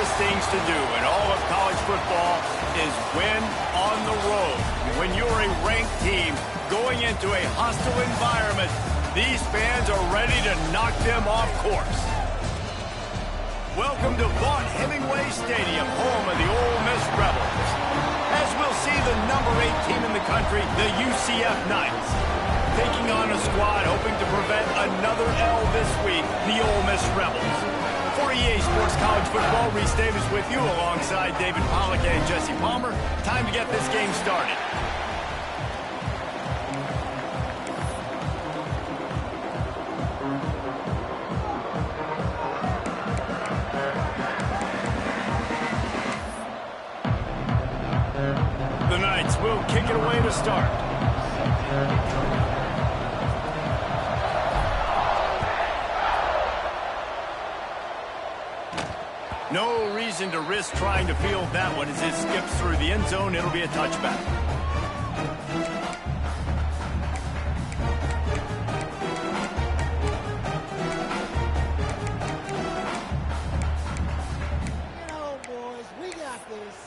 toughest things to do in all of college football is win on the road. When you're a ranked team going into a hostile environment, these fans are ready to knock them off course. Welcome to Vaught-Hemingway Stadium, home of the Ole Miss Rebels. As we'll see the number 8 team in the country, the UCF Knights, taking on a squad hoping to prevent another L this week, the Ole Miss Rebels. For EA Sports College Football, Reese Davis with you alongside David Pollack and Jesse Palmer. Time to get this game started. The Knights will kick it away to start. No reason to risk trying to field that one as it skips through the end zone. It'll be a touchback. Get home, boys. We got this.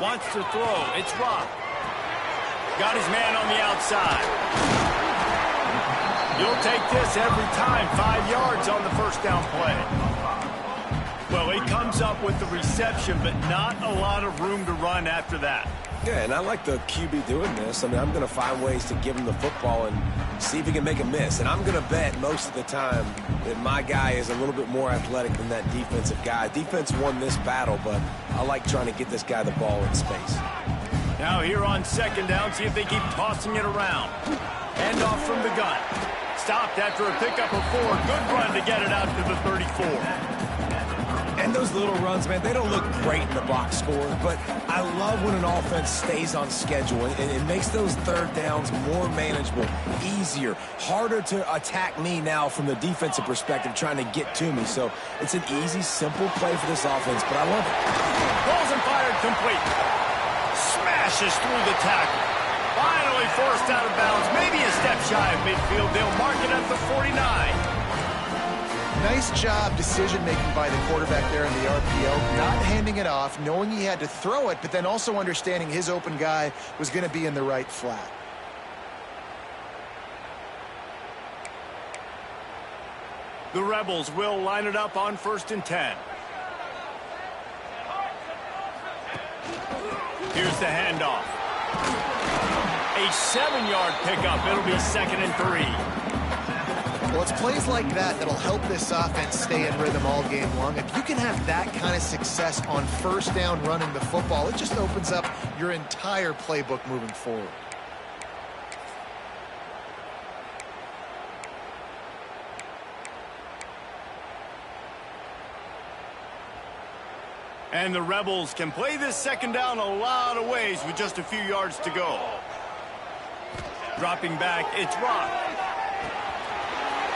Wants to throw. It's Rock. Got his man on the outside. You'll take this every time. 5 yards on the first down play. Well, he comes up with the reception, but not a lot of room to run after that. Yeah, and I like the QB doing this. I mean, I'm going to find ways to give him the football and see if he can make a miss. And I'm going to bet most of the time that my guy is a little bit more athletic than that defensive guy. Defense won this battle, but I like trying to get this guy the ball in space. Now here on second down, see if they keep tossing it around. Hand off from the gun. Stopped after a pickup of 4. Good run to get it out to the 34. And those little runs, man, they don't look great in the box score, but I love when an offense stays on schedule, and it makes those third downs more manageable, easier, harder to attack me now from the defensive perspective trying to get to me. So it's an easy, simple play for this offense, but I love it. Rolls and fired complete. Smashes through the tackle. Finally forced out of bounds, maybe a step shy of midfield. They'll mark it at the 49. Nice job decision-making by the quarterback there in the RPO, not handing it off, knowing he had to throw it, but then also understanding his open guy was going to be in the right flat. The Rebels will line it up on 1st and 10. Here's the handoff. A 7-yard pickup. It'll be 2nd and 3. Well, it's plays like that that'll help this offense stay in rhythm all game long. If you can have that kind of success on 1st down running the football, it just opens up your entire playbook moving forward. And the Rebels can play this second down a lot of ways with just a few yards to go. Dropping back, it's Rock.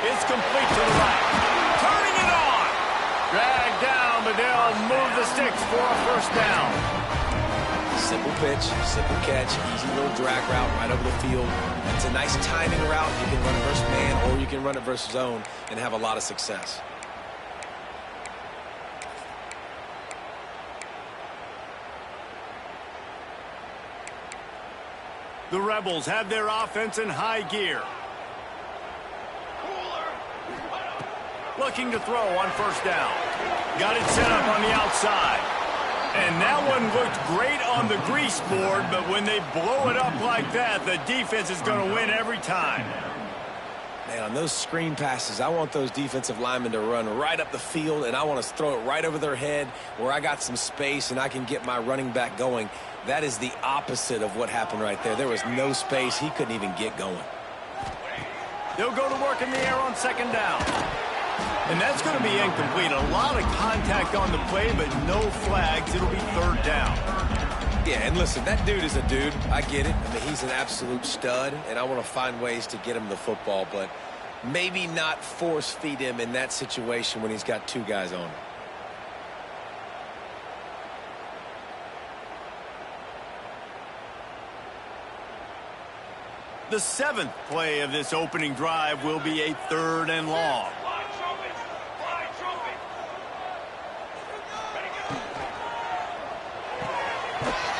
It's complete to the right. Turning it on. Dragged down, but they'll move the sticks for a 1st down. Simple pitch, simple catch, easy little drag route right over the field. It's a nice timing route. You can run it versus man or you can run it versus zone and have a lot of success. The Rebels have their offense in high gear. Looking to throw on 1st down. Got it set up on the outside. And that one looked great on the grease board, but when they blow it up like that, the defense is going to win every time. Man, on those screen passes, I want those defensive linemen to run right up the field, and I want to throw it right over their head where I got some space and I can get my running back going. That is the opposite of what happened right there. There was no space. He couldn't even get going. They'll go to work in the air on 2nd down. And that's going to be incomplete. A lot of contact on the play, but no flags. It'll be 3rd down. Yeah, and listen, that dude is a dude. I get it. I mean, he's an absolute stud, and I want to find ways to get him the football, but maybe not force feed him in that situation when he's got 2 guys on him. The 7th play of this opening drive will be a 3rd and long.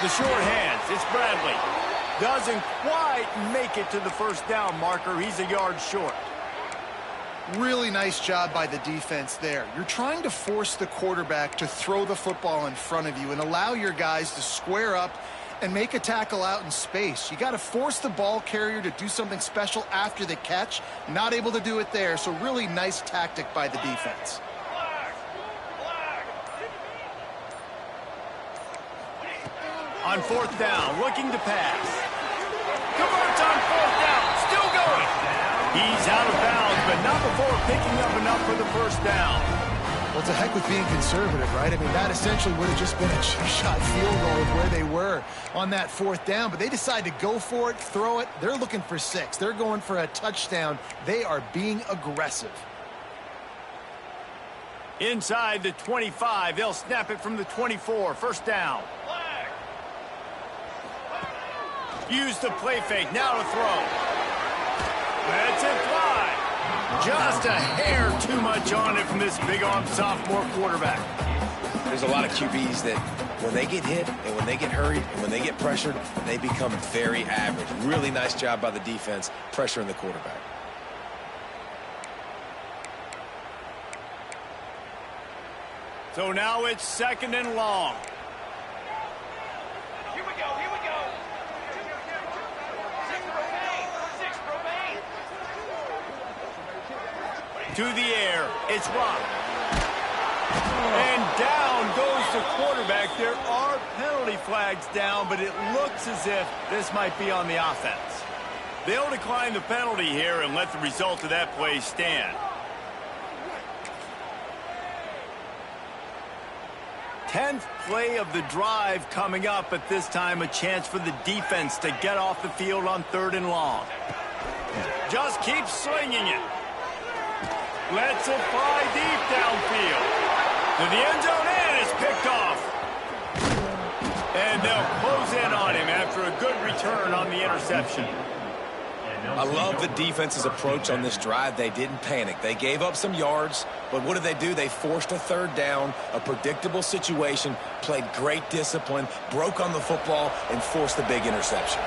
The short hands, it's Bradley. Doesn't quite make it to the first down marker. He's a yard short. Really nice job by the defense there. You're trying to force the quarterback to throw the football in front of you and allow your guys to square up and make a tackle out in space. You got to force the ball carrier to do something special after the catch. Not able to do it there, so really nice tactic by the defense. On 4th down, looking to pass. Converts on 4th down, still going. He's out of bounds, but not before picking up enough for the first down. Well, it's a heck with being conservative, right? I mean, that essentially would have just been a chip-shot field goal of where they were on that 4th down, but they decide to go for it, throw it. They're looking for 6. They're going for a touchdown. They are being aggressive. Inside the 25, they'll snap it from the 24. First down. Use the play fake, now to throw. That's it fly. Just a hair too much on it from this big-arm sophomore quarterback. There's a lot of QBs that when they get hit and when they get hurried and when they get pressured, they become very average. Really nice job by the defense pressuring the quarterback. So now it's 2nd and long. To the air, it's Rock. And down goes the quarterback. There are penalty flags down, but it looks as if this might be on the offense. They'll decline the penalty here and let the result of that play stand. 10th play of the drive coming up, but this time a chance for the defense to get off the field on 3rd and long. Just keep slinging it. Lets it fly deep downfield. To the end zone, and it's picked off. And they'll close in on him after a good return on the interception. I love the defense's approach on this drive. They didn't panic. They gave up some yards, but what did they do? They forced a 3rd down, a predictable situation, played great discipline, broke on the football, and forced the big interception.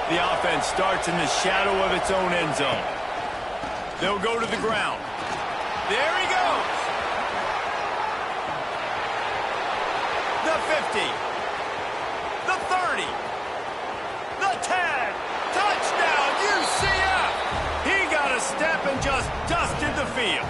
The offense starts in the shadow of its own end zone. They'll go to the ground. There he goes. The 50. The 30. The 10. Touchdown, UCF. He got a step and just dusted the field.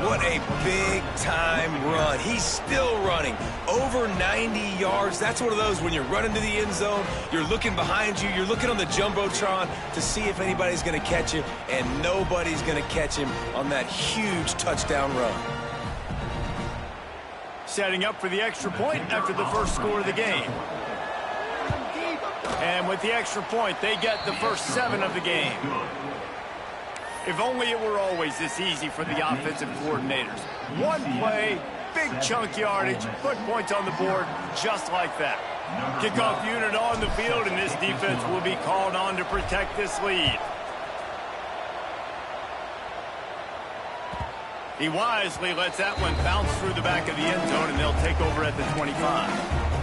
What a big-time run. He's still running. Over 90 yards. That's one of those when you're running to the end zone, you're looking behind you, you're looking on the Jumbotron to see if anybody's going to catch him, and nobody's going to catch him on that huge touchdown run. Setting up for the extra point after the first score of the game. And with the extra point, they get the first 7 of the game. If only it were always this easy for the offensive coordinators. One play, big chunk yardage, put points on the board just like that. Kickoff unit on the field, and this defense will be called on to protect this lead. He wisely lets that one bounce through the back of the end zone, and they'll take over at the 25.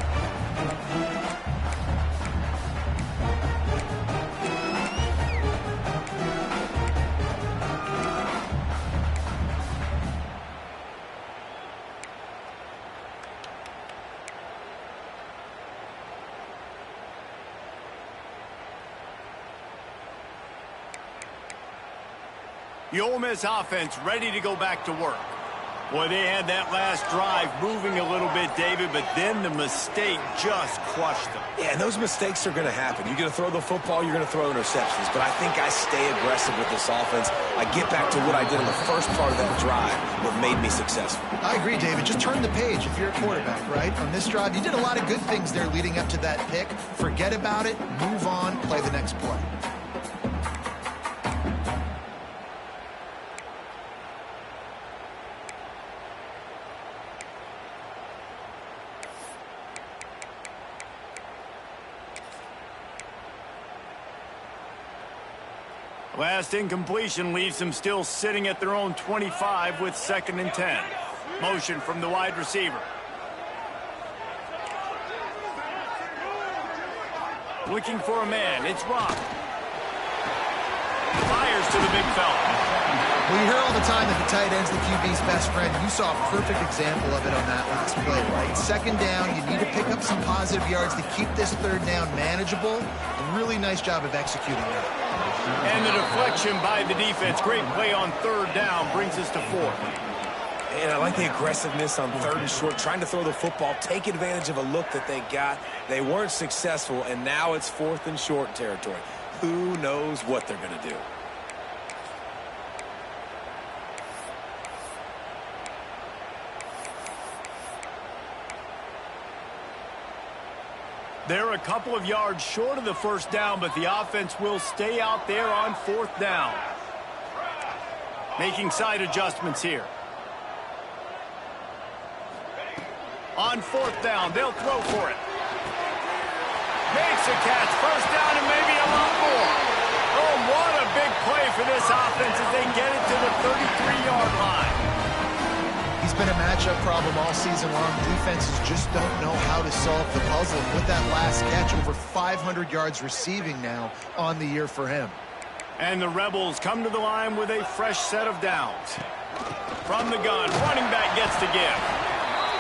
The Ole Miss offense ready to go back to work. Boy, they had that last drive moving a little bit, David, but then the mistake just crushed them. Yeah, and those mistakes are going to happen. You're going to throw the football, you're going to throw interceptions, but I think I stay aggressive with this offense. I get back to what I did in the first part of that drive, what made me successful. I agree, David. Just turn the page if you're a quarterback, right? On this drive, you did a lot of good things there leading up to that pick. Forget about it, move on, play the next play. Last incompletion leaves them still sitting at their own 25 with 2nd and 10. Motion from the wide receiver. Looking for a man. It's Rock. Fires to the big fella. Well, you hear all the time that the tight end's the QB's best friend. You saw a perfect example of it on that last play, right? 2nd down, you need to pick up some positive yards to keep this 3rd down manageable. A really nice job of executing that. And the deflection by the defense. Great play on 3rd down brings us to 4th. And I like the aggressiveness on 3rd and short, trying to throw the football, take advantage of a look that they got. They weren't successful, and now it's 4th and short territory. Who knows what they're going to do? They're a couple of yards short of the 1st down, but the offense will stay out there on 4th down. Making side adjustments here. On 4th down, they'll throw for it. Makes a catch, 1st down and maybe a lot more. Oh, what a big play for this offense as they get it to the 33-yard line. He's been a matchup problem all season long. Defenses just don't know how to solve the puzzle. With that last catch, over 500 yards receiving now on the year for him. And the Rebels come to the line with a fresh set of downs. From the gun, running back gets to give.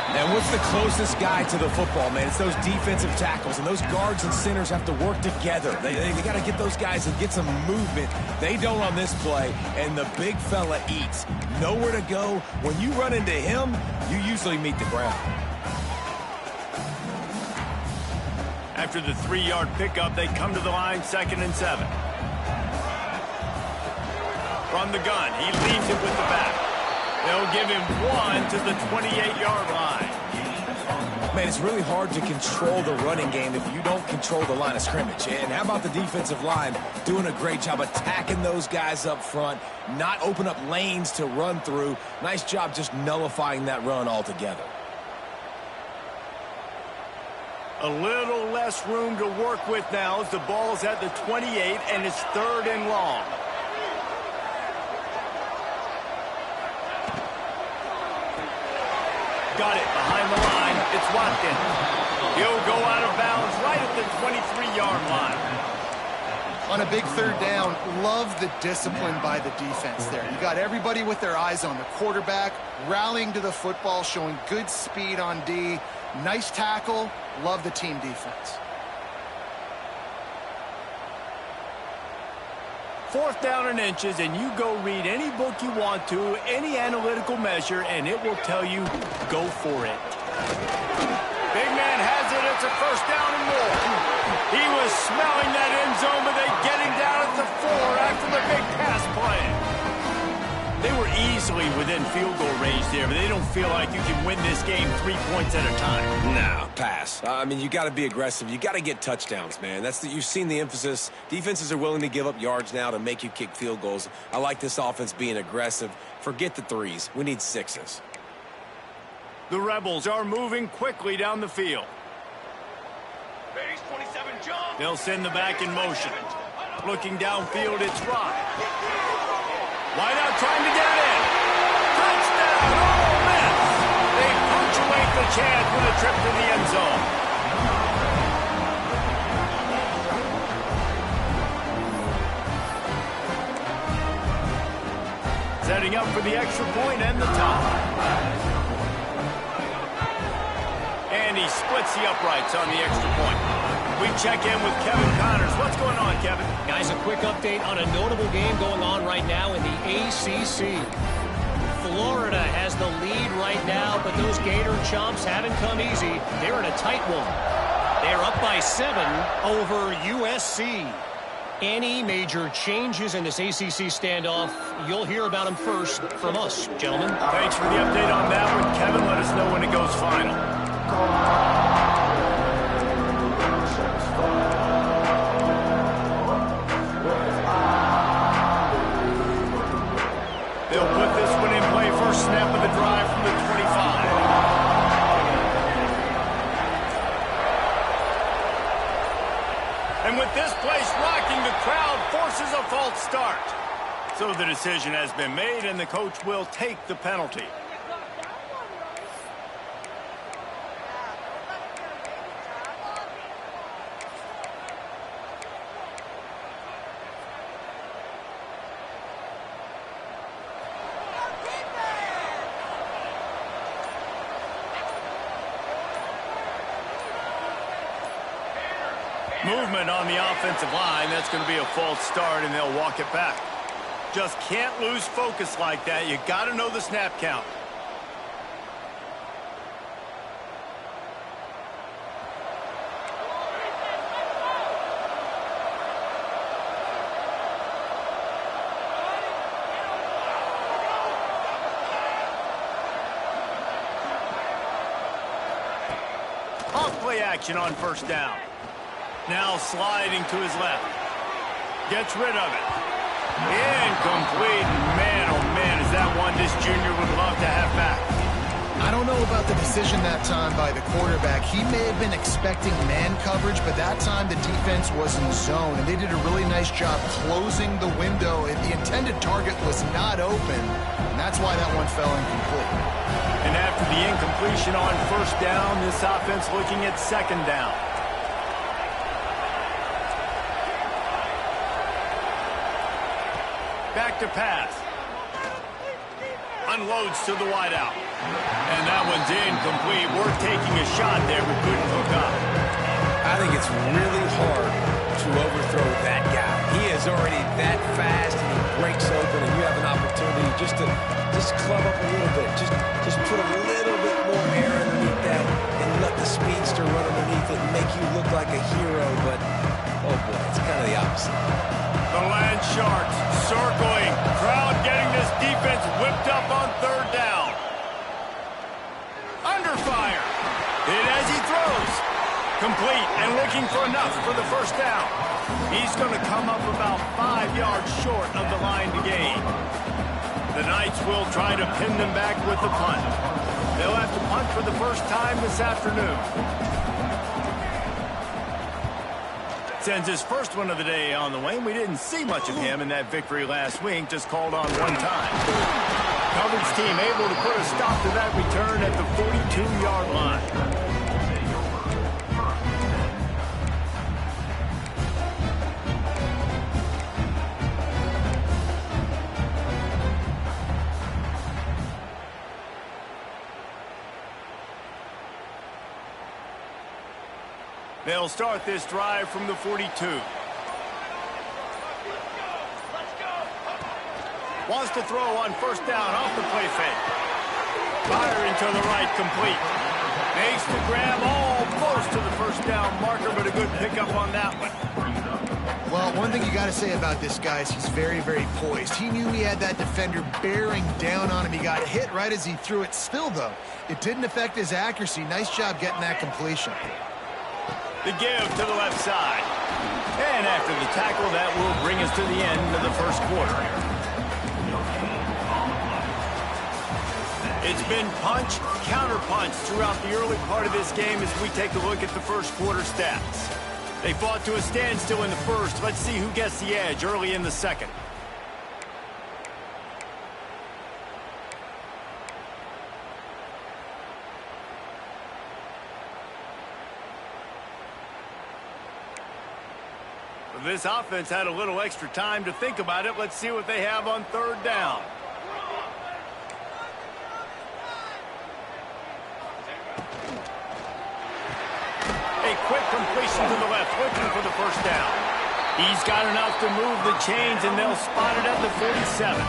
And what's the closest guy to the football, man? It's those defensive tackles, and those guards and centers have to work together. They got to get those guys and get some movement. They don't on this play, and the big fella eats. Nowhere to go. When you run into him, you usually meet the ground. After the 3-yard pickup, they come to the line 2nd and 7. From the gun, he leaves it with the back. They'll give him 1 to the 28-yard line. Man, it's really hard to control the running game if you don't control the line of scrimmage. And how about the defensive line doing a great job attacking those guys up front, not open up lanes to run through. Nice job just nullifying that run altogether. A little less room to work with now as the ball's at the 28 and it's 3rd and long. Got it behind the line. It's Watkins. He'll go out of bounds right at the 23-yard line. On a big 3rd down, love the discipline by the defense there. You got everybody with their eyes on the quarterback, rallying to the football, showing good speed on D. Nice tackle. Love the team defense. 4th down and inches, and you go read any book you want to, any analytical measure, and it will tell you, go for it. Big man has it. It's a 1st down and more. He was smelling that end zone, but they get him down at the 4 after the big pass play. They were easily within field goal range there, but they don't feel like you can win this game 3 points at a time. Nah, pass. I mean, you got to be aggressive. You got to get touchdowns, man. You've seen the emphasis. Defenses are willing to give up yards now to make you kick field goals. I like this offense being aggressive. Forget the 3s. We need 6s. The Rebels are moving quickly down the field. They'll send the back in motion. Looking downfield, it's Rock. Wide out trying to get in. Touchdown, Ole Miss. They punctuate the chance with a trip to the end zone. Setting up for the extra point and the tie. And he splits the uprights on the extra point. We check in with Kevin Connors. What's going on, Kevin? Guys, a quick update on a notable game going on right now in the ACC. Florida has the lead right now, but those Gator chumps haven't come easy. They're in a tight one. They're up by 7 over USC. Any major changes in this ACC standoff, you'll hear about them first from us, gentlemen. Thanks for the update on that one, Kevin. Let us know when it goes final. They'll put this one in play. First snap of the drive from the 25. And with this place rocking, the crowd forces a false start. So the decision has been made, and the coach will take the penalty. Movement on the offensive line. That's going to be a false start, and they'll walk it back. Just can't lose focus like that. You got to know the snap count. Off play action on first down. Now sliding to his left. Gets rid of it. Incomplete. Man, oh man, is that one this junior would love to have back. I don't know about the decision that time by the quarterback. He may have been expecting man coverage, but that time the defense was in zone, and they did a really nice job closing the window. The intended target was not open, and that's why that one fell incomplete. And after the incompletion on first down, this offense looking at second down. Back to pass. Unloads to the wideout. And that one's incomplete. We're taking a shot there, but couldn't hook up. I think it's really hard to overthrow that guy. He is already that fast, and he breaks open, and you have an opportunity just to club up a little bit. Just put a little bit more air underneath that and let the speedster run underneath it and make you look like a hero. But, oh boy, it's kind of the opposite. The Land Sharks circling. Crowd getting this defense whipped up on third down. Under fire. Hit as he throws. Complete and looking for enough for the first down. He's going to come up about 5 yards short of the line to gain. The Knights will try to pin them back with the punt. They'll have to punt for the first time this afternoon. Sends his first one of the day on the way. We didn't see much of him in that victory last week, just called on one time. Coverage team able to put a stop to that return at the 42-yard line. They'll start this drive from the 42. Wants to throw on first down off the play fake. Firing to the right, complete. Makes the grab almost to the first down marker, but a good pickup on that one. Well, one thing you got to say about this guy is he's very, very poised. He knew he had that defender bearing down on him. He got hit right as he threw it. Still, though, it didn't affect his accuracy. Nice job getting that completion. The give to the left side. And after the tackle, that will bring us to the end of the first quarter. It's been punch, counter-punch throughout the early part of this game as we take a look at the first quarter stats. They fought to a standstill in the first. Let's see who gets the edge early in the second. This offense had a little extra time to think about it. Let's see what they have on third down. A quick completion to the left, looking for the first down. He's got enough to move the chains, and they'll spot it at the 47.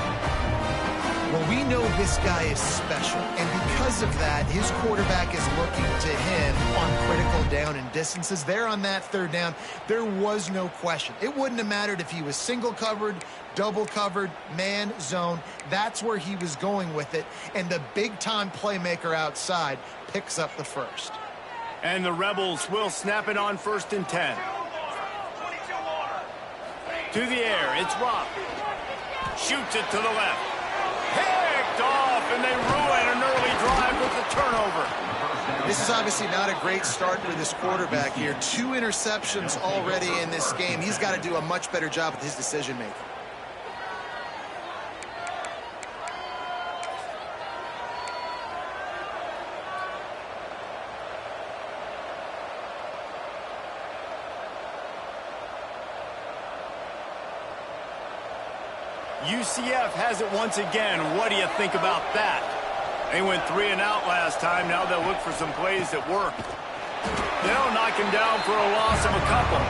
Well, we know this guy is special, and because of that, his quarterback is looking to him on critical down and distances. There on that third down, there was no question. It wouldn't have mattered if he was single covered, double covered, man, zone. That's where he was going with it, and the big-time playmaker outside picks up the first. And the Rebels will snap it on 1st and 10. To the air, it's Rock. Shoots it to the left. Picked off, and they ruin an early drive with the turnover. This is obviously not a great start for this quarterback here. 2 interceptions already in this game. He's got to do a much better job with his decision-making. UCF has it once again. What do you think about that? They went 3 and out last time. Now they'll look for some plays that work. They'll knock him down for a loss of a couple.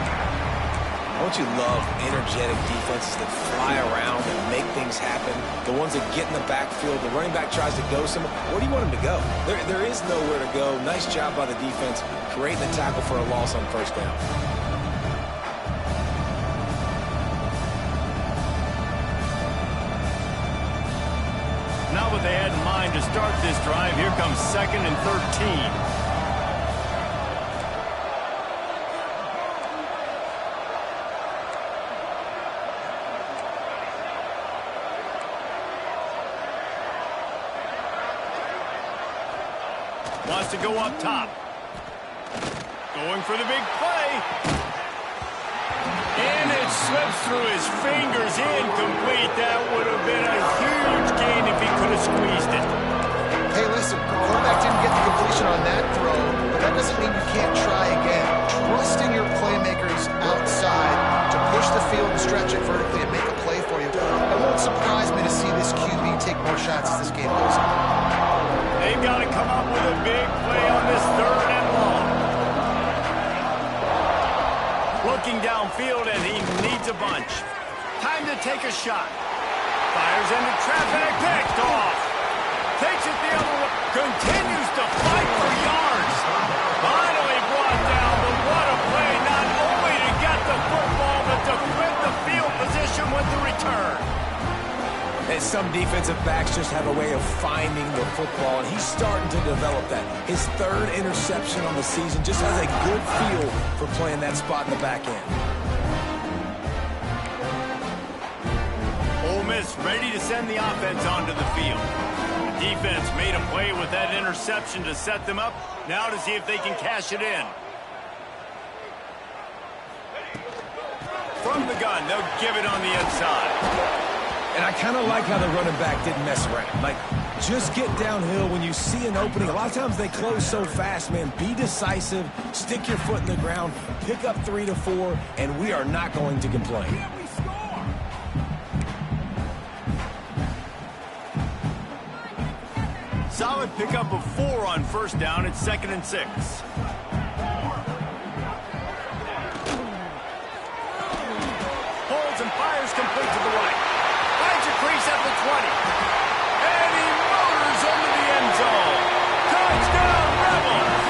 Don't you love energetic defenses that fly around and make things happen? The ones that get in the backfield, the running back tries to go somewhere. Where do you want him to go? There is nowhere to go. Nice job by the defense creating the tackle for a loss on first down. Not what they had in mind to start this drive. Here comes 2nd and 13. Wants to go up top. Going for the big play. And it slips through his fingers, incomplete. That would have been a huge gain if he could have squeezed it. Hey, listen, the quarterback didn't get the completion on that throw, but that doesn't mean you can't try again. Trusting your playmakers outside to push the field and stretch it vertically and make a play for you. It won't surprise me to see this QB take more shots as this game goes on. They've got to come up with a big play on this 3rd and long. Looking downfield, and he needs a bunch. Time to take a shot. Fires into traffic, picked off. Takes it the other way. Continues to fight for yards. Finally brought down, but what a play. Not only to get the football, but to flip the field position with the return. And some defensive backs just have a way of finding the football, and he's starting to develop that. His 3rd interception on the season just has a good feel for playing that spot in the back end. Ole Miss ready to send the offense onto the field. The defense made a play with that interception to set them up. Now to see if they can cash it in. From the gun, they'll give it on the inside. And I kind of like how the running back didn't mess around. Like, just get downhill when you see an opening. A lot of times they close so fast, man. Be decisive, stick your foot in the ground, pick up 3 to 4, and we are not going to complain. Solid pickup of 4 on first down. It's 2nd and 6. Holds and fires complete to the right. Finds a crease at the 20. And he motors into the end zone. Touchdown, Rebels!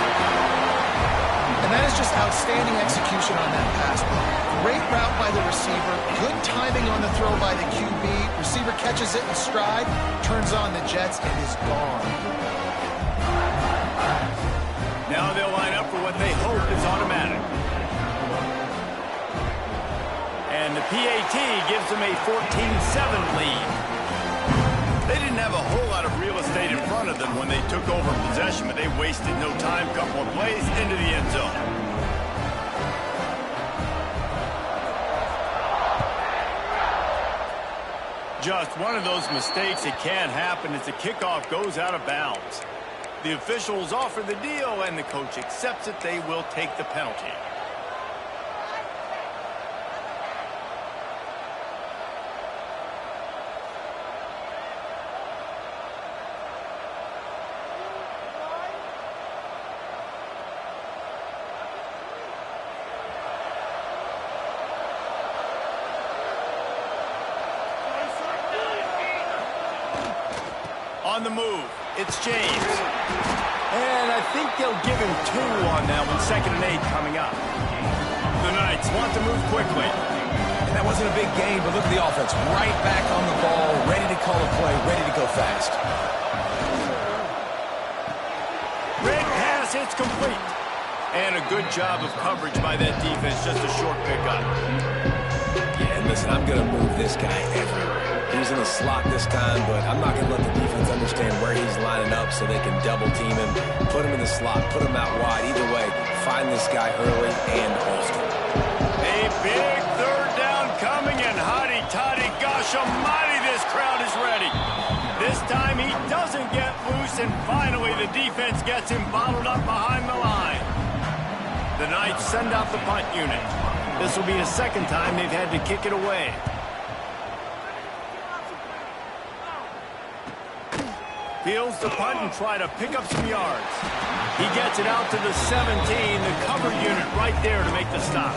And that is just outstanding execution on that pass play. Great route by the receiver. Good timing on the throw by the QB. Receiver catches it in stride, turns on the jets, and is gone. Now they'll line up for what they hope is automatic. And the PAT gives them a 14-7 lead. They didn't have a whole lot of real estate in front of them when they took over possession, but they wasted no time. Couple of plays into the end zone. Just one of those mistakes that can happen as the kickoff goes out of bounds. The officials offer the deal, and the coach accepts it. They will take the penalty. On the move, it's James. And I think they'll give him 2 on that one. 2nd and 8 coming up. The Knights want to move quickly. And that wasn't a big game, but look at the offense. Right back on the ball, ready to call a play, ready to go fast. Red pass, it's complete. And a good job of coverage by that defense. Just a short pickup. Yeah, and listen, I'm going to move this guy everywhere. He's in the slot this time, but I'm not going to let the defense understand where he's lining up so they can double team him, put him in the slot, put him out wide. Either way, find this guy early and often. A big third down coming, and hotty-toddy, gosh almighty, this crowd is ready. This time he doesn't get loose, and finally the defense gets him bottled up behind the line. The Knights send out the punt unit. This will be the second time they've had to kick it away. Fields the punt and try to pick up some yards. He gets it out to the 17, the cover unit right there to make the stop.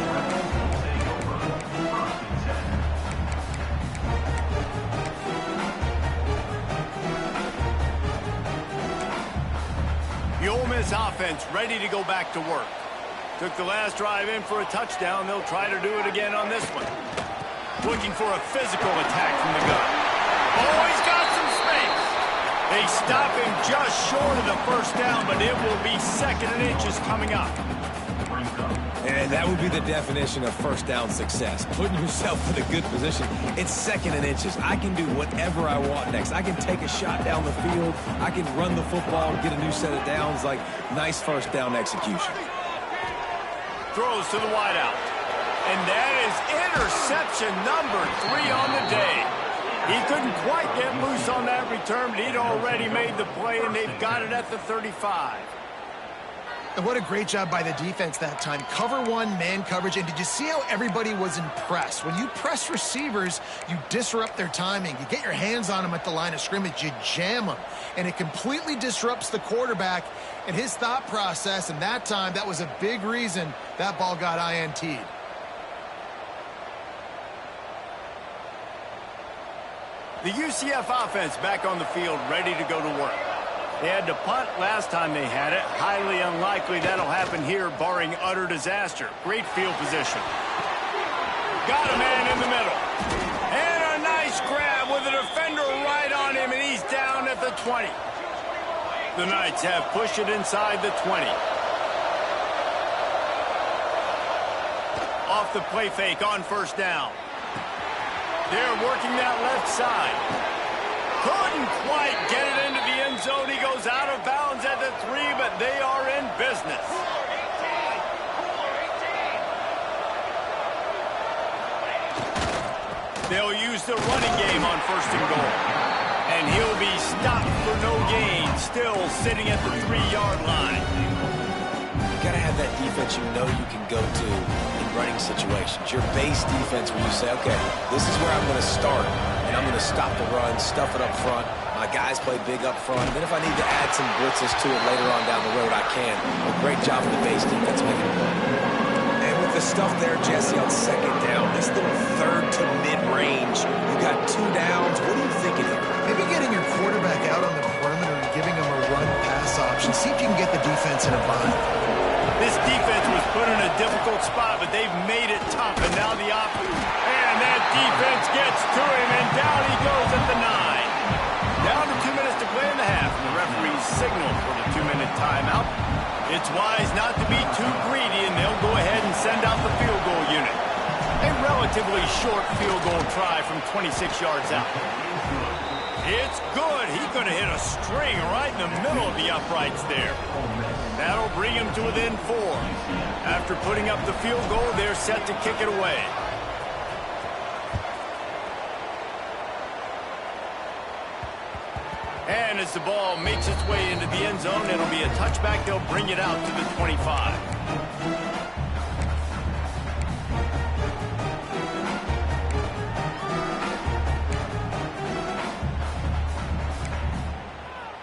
The Ole Miss offense ready to go back to work. Took the last drive in for a touchdown. They'll try to do it again on this one. Looking for a physical attack from the gun. Oh, he's got some space. They stop him just short of the first down, but it will be second and inches coming up. And that would be the definition of first down success. Putting yourself in a good position. It's second and inches. I can do whatever I want next. I can take a shot down the field. I can run the football, get a new set of downs. Like, nice first down execution. Throws to the wideout. And that is interception number 3 on the day. He couldn't quite get loose on that return, but he'd already made the play, and they've got it at the 35. And what a great job by the defense that time. Cover one, man coverage. And did you see how everybody was impressed? When you press receivers, you disrupt their timing. You get your hands on them at the line of scrimmage. You jam them. And it completely disrupts the quarterback and his thought process. And that time, that was a big reason that ball got INT'd. The UCF offense back on the field, ready to go to work. They had to punt last time they had it. Highly unlikely that'll happen here, barring utter disaster. Great field position. Got a man in the middle. And a nice grab with a defender right on him, and he's down at the 20. The Knights have pushed it inside the 20. Off the play fake on first down. They're working that left side. Couldn't quite get it into the end zone. He goes out of bounds at the 3, but they are in business. They'll use the running game on first and goal. And he'll be stopped for no gain, still sitting at the 3-yard line. You got to have that defense you know you can go to in running situations. Your base defense where you say, okay, this is where I'm going to start, and I'm going to stop the run, stuff it up front. My guys play big up front. Then if I need to add some blitzes to it later on down the road, I can. A great job for the base defense making it work. And with the stuff there, Jesse, on second down, this little third to mid-range, you got 2 downs. What are you thinking here? Maybe getting your quarterback out on the perimeter and giving him a run-pass option. See if you can get the defense in a bind. This defense was put in a difficult spot, but they've made it tough, and now the opposite. And that defense gets to him, and down he goes at the 9. Down to 2 minutes to play in the half, and the referees signal for the 2-minute timeout. It's wise not to be too greedy, and they'll go ahead and send out the field goal unit. A relatively short field goal try from 26 yards out. It's good. He could have hit a string right in the middle of the uprights there. That'll bring him to within 4. After putting up the field goal, they're set to kick it away. And as the ball makes its way into the end zone, it'll be a touchback. They'll bring it out to the 25.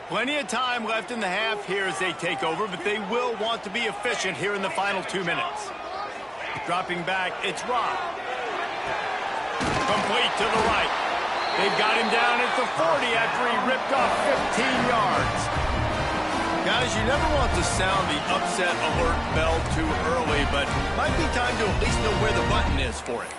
Plenty of time left in the half here as they take over, but they will want to be efficient here in the final 2 minutes. Dropping back, it's Rock. Complete to the right. They've got him down at the 40 after he ripped off 15 yards. Guys, you never want to sound the upset alert bell too early, but might be time to at least know where the button is for it.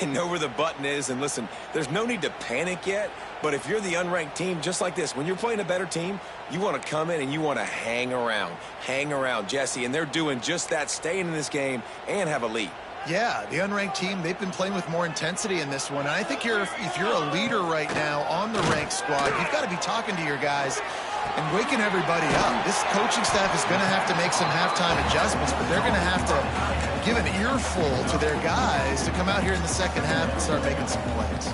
Know where the button is, and listen, there's no need to panic yet, but if you're the unranked team, just like this, when you're playing a better team, you want to come in and you want to hang around, Jesse, and they're doing just that, staying in this game and have a lead. Yeah, the unranked team, they've been playing with more intensity in this one. And I think if you're a leader right now on the ranked squad, you've got to be talking to your guys and waking everybody up. This coaching staff is going to have to make some halftime adjustments, but they're going to have to give an earful to their guys to come out here in the second half and start making some plays.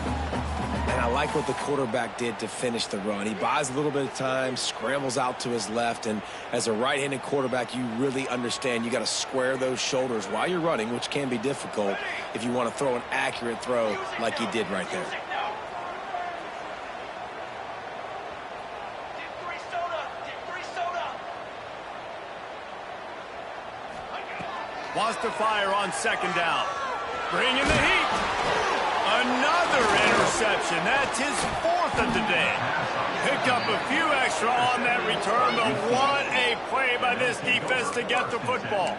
And I like what the quarterback did to finish the run. He buys a little bit of time, scrambles out to his left, and as a right-handed quarterback, you really understand you got to square those shoulders while you're running, which can be difficult if you want to throw an accurate throw like he did right there. Wants to fire on second down. Bring in the heat. Another interception. That's his fourth of the day. Picked up a few extra on that return, but what a play by this defense to get the football.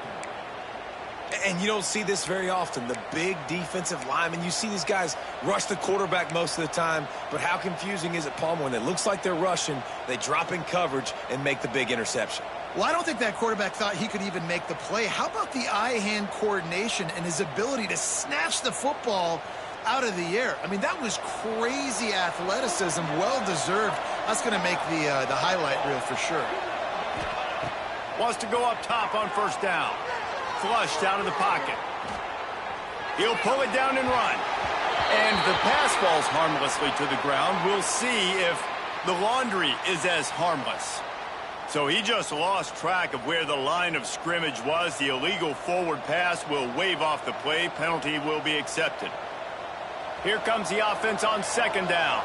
And you don't see this very often. The big defensive linemen, you see these guys rush the quarterback most of the time, but how confusing is it, Palmer, when it looks like they're rushing, they drop in coverage and make the big interception? Well, I don't think that quarterback thought he could even make the play. How about the eye-hand coordination and his ability to snatch the football out of the air? I mean, that was crazy athleticism, well-deserved. That's going to make the highlight reel for sure. Wants to go up top on first down. Flushed out of the pocket. He'll pull it down and run. And the pass falls harmlessly to the ground. We'll see if the laundry is as harmless. So he just lost track of where the line of scrimmage was. The illegal forward pass will wave off the play. Penalty will be accepted. Here comes the offense on second down.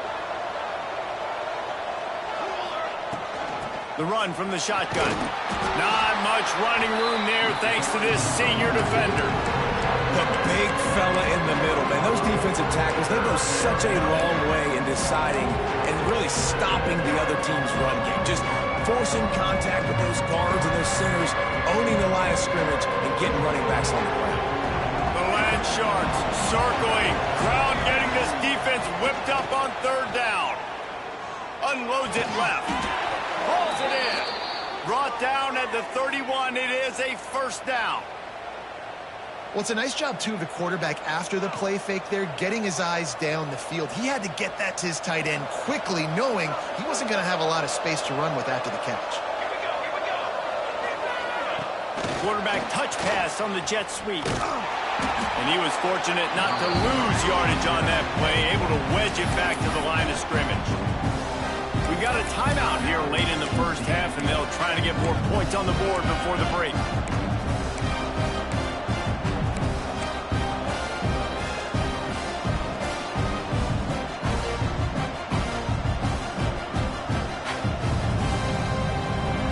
The run from the shotgun. Not much running room there thanks to this senior defender. The big fella in the middle, man. Those defensive tackles, they go such a long way in deciding and really stopping the other team's run game. Just forcing contact with those guards and those centers, owning the line of scrimmage, and getting running backs on the ground. The Land Sharks circling. Crowd getting this defense whipped up on third down. Unloads it left. Pulls it in. Brought down at the 31. It is a first down. Well, it's a nice job, too, of the quarterback after the play fake there, getting his eyes down the field. He had to get that to his tight end quickly, knowing he wasn't going to have a lot of space to run with after the catch. Quarterback touch pass on the jet sweep. And he was fortunate not to lose yardage on that play, able to wedge it back to the line of scrimmage. We got a timeout here late in the first half, and they'll try to get more points on the board before the break.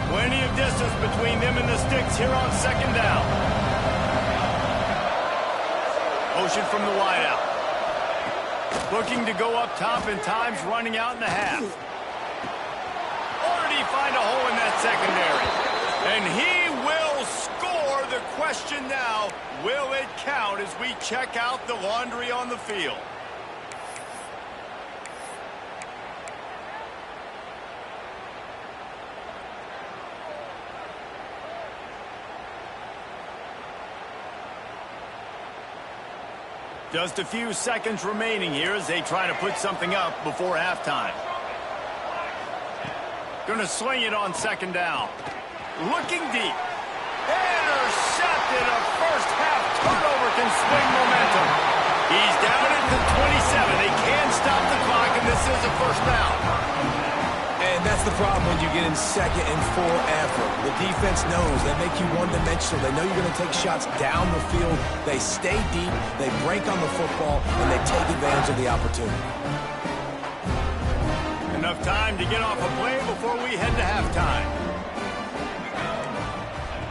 Plenty of distance between them and the sticks here on second down. Motion from the wideout. Looking to go up top, and time's running out in the half. Or did he find a hole in that secondary? And he will score. The question now, will it count as we check out the laundry on the field? Just a few seconds remaining here as they try to put something up before halftime. Gonna sling it on second down. Looking deep. Intercepted. A first half turnover can swing momentum. He's down at the 27. They can stop the clock, and this is a first down. And that's the problem when you get in second and forever. The defense knows they make you one-dimensional. They know you're going to take shots down the field. They stay deep, they break on the football, and they take advantage of the opportunity. Enough time to get off a play before we head to halftime.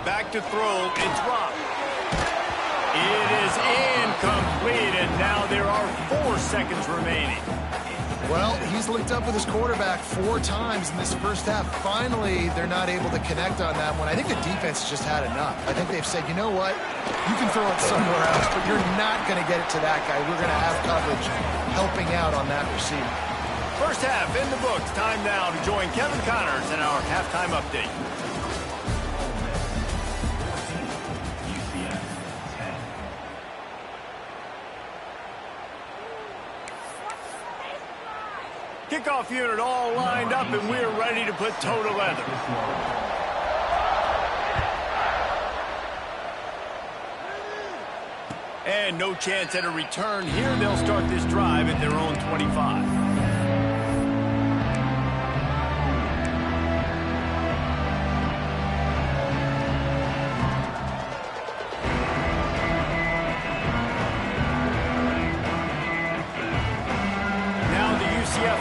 Back to throw, it's dropped. It is incomplete, and now there are 4 seconds remaining. Well, he's linked up with his quarterback 4 times in this first half. Finally, they're not able to connect on that one. I think the defense just had enough. I think they've said, you know what? You can throw it somewhere else, but you're not going to get it to that guy. We're going to have coverage helping out on that receiver. First half in the books. Time now to join Kevin Connors in our halftime update. Kickoff unit all lined up, and we're ready to put toe to leather. And no chance at a return here. They'll start this drive at their own 25.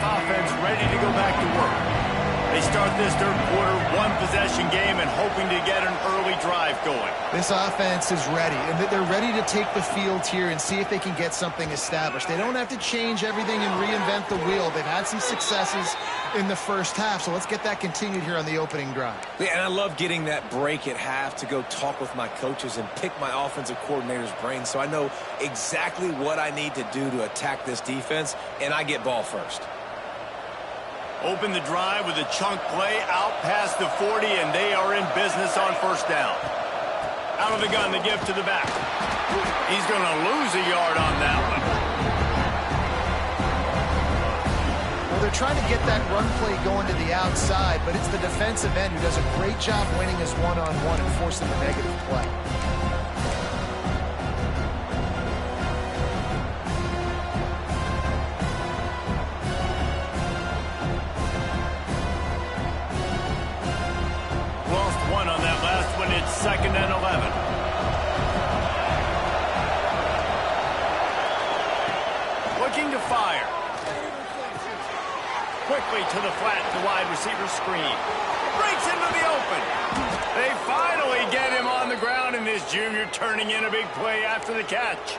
Offense ready to go back to work. They start this third quarter, one-possession game, and hoping to get an early drive going. This offense is ready, and they're ready to take the field here and see if they can get something established. They don't have to change everything and reinvent the wheel. They've had some successes in the first half, so let's get that continued here on the opening drive. Yeah, and I love getting that break at half to go talk with my coaches and pick my offensive coordinator's brain so I know exactly what I need to do to attack this defense, and I get ball first. Open the drive with a chunk play out past the 40, and they are in business on first down. Out of the gun, the give to the back. He's going to lose a yard on that one. Well, they're trying to get that run play going to the outside, but it's the defensive end who does a great job winning his one-on-one and forcing the negative play. Second and 11. Looking to fire. Quickly to the flat, the wide receiver screen. Breaks into the open. They finally get him on the ground, and this junior turning in a big play after the catch.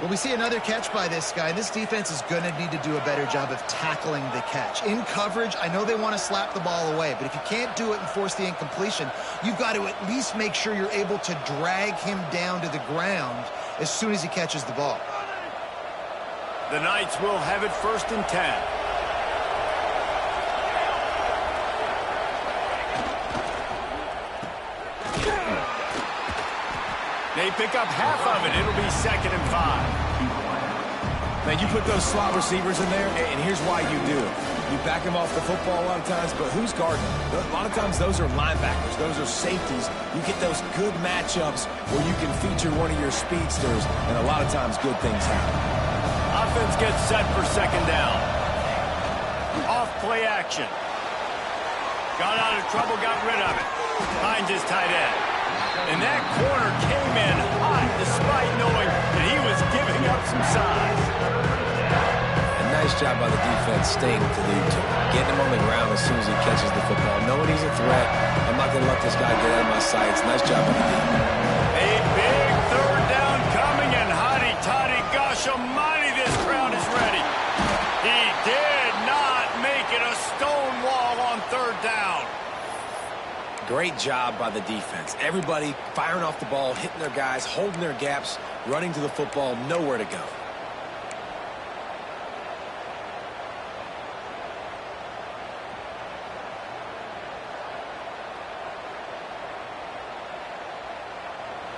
Well, we see another catch by this guy. This defense is going to need to do a better job of tackling the catch. In coverage, I know they want to slap the ball away, but if you can't do it and force the incompletion, you've got to at least make sure you're able to drag him down to the ground as soon as he catches the ball. The Knights will have it 1st and 10. They pick up half of it. It'll be 2nd and 5. Man, you put those slot receivers in there, and here's why you do it. You back them off the football a lot of times, but who's guarding them? A lot of times those are linebackers. Those are safeties. You get those good matchups where you can feature one of your speedsters, and a lot of times good things happen. Offense gets set for 2nd down. Off play action. Got out of trouble, got rid of it. Finds his tight end. And that corner came in hot despite knowing that he was giving up some size. A nice job by the defense staying to the getting him on the ground as soon as he catches the football. Knowing he's a threat, I'm not going to let this guy get out of my sights. Nice job by the defense. A big 3rd down coming, and hotty toddy, gosh almighty, this crowd is ready. He did not make it a stone wall on 3rd down. Great job by the defense. Everybody firing off the ball, hitting their guys, holding their gaps, running to the football, nowhere to go.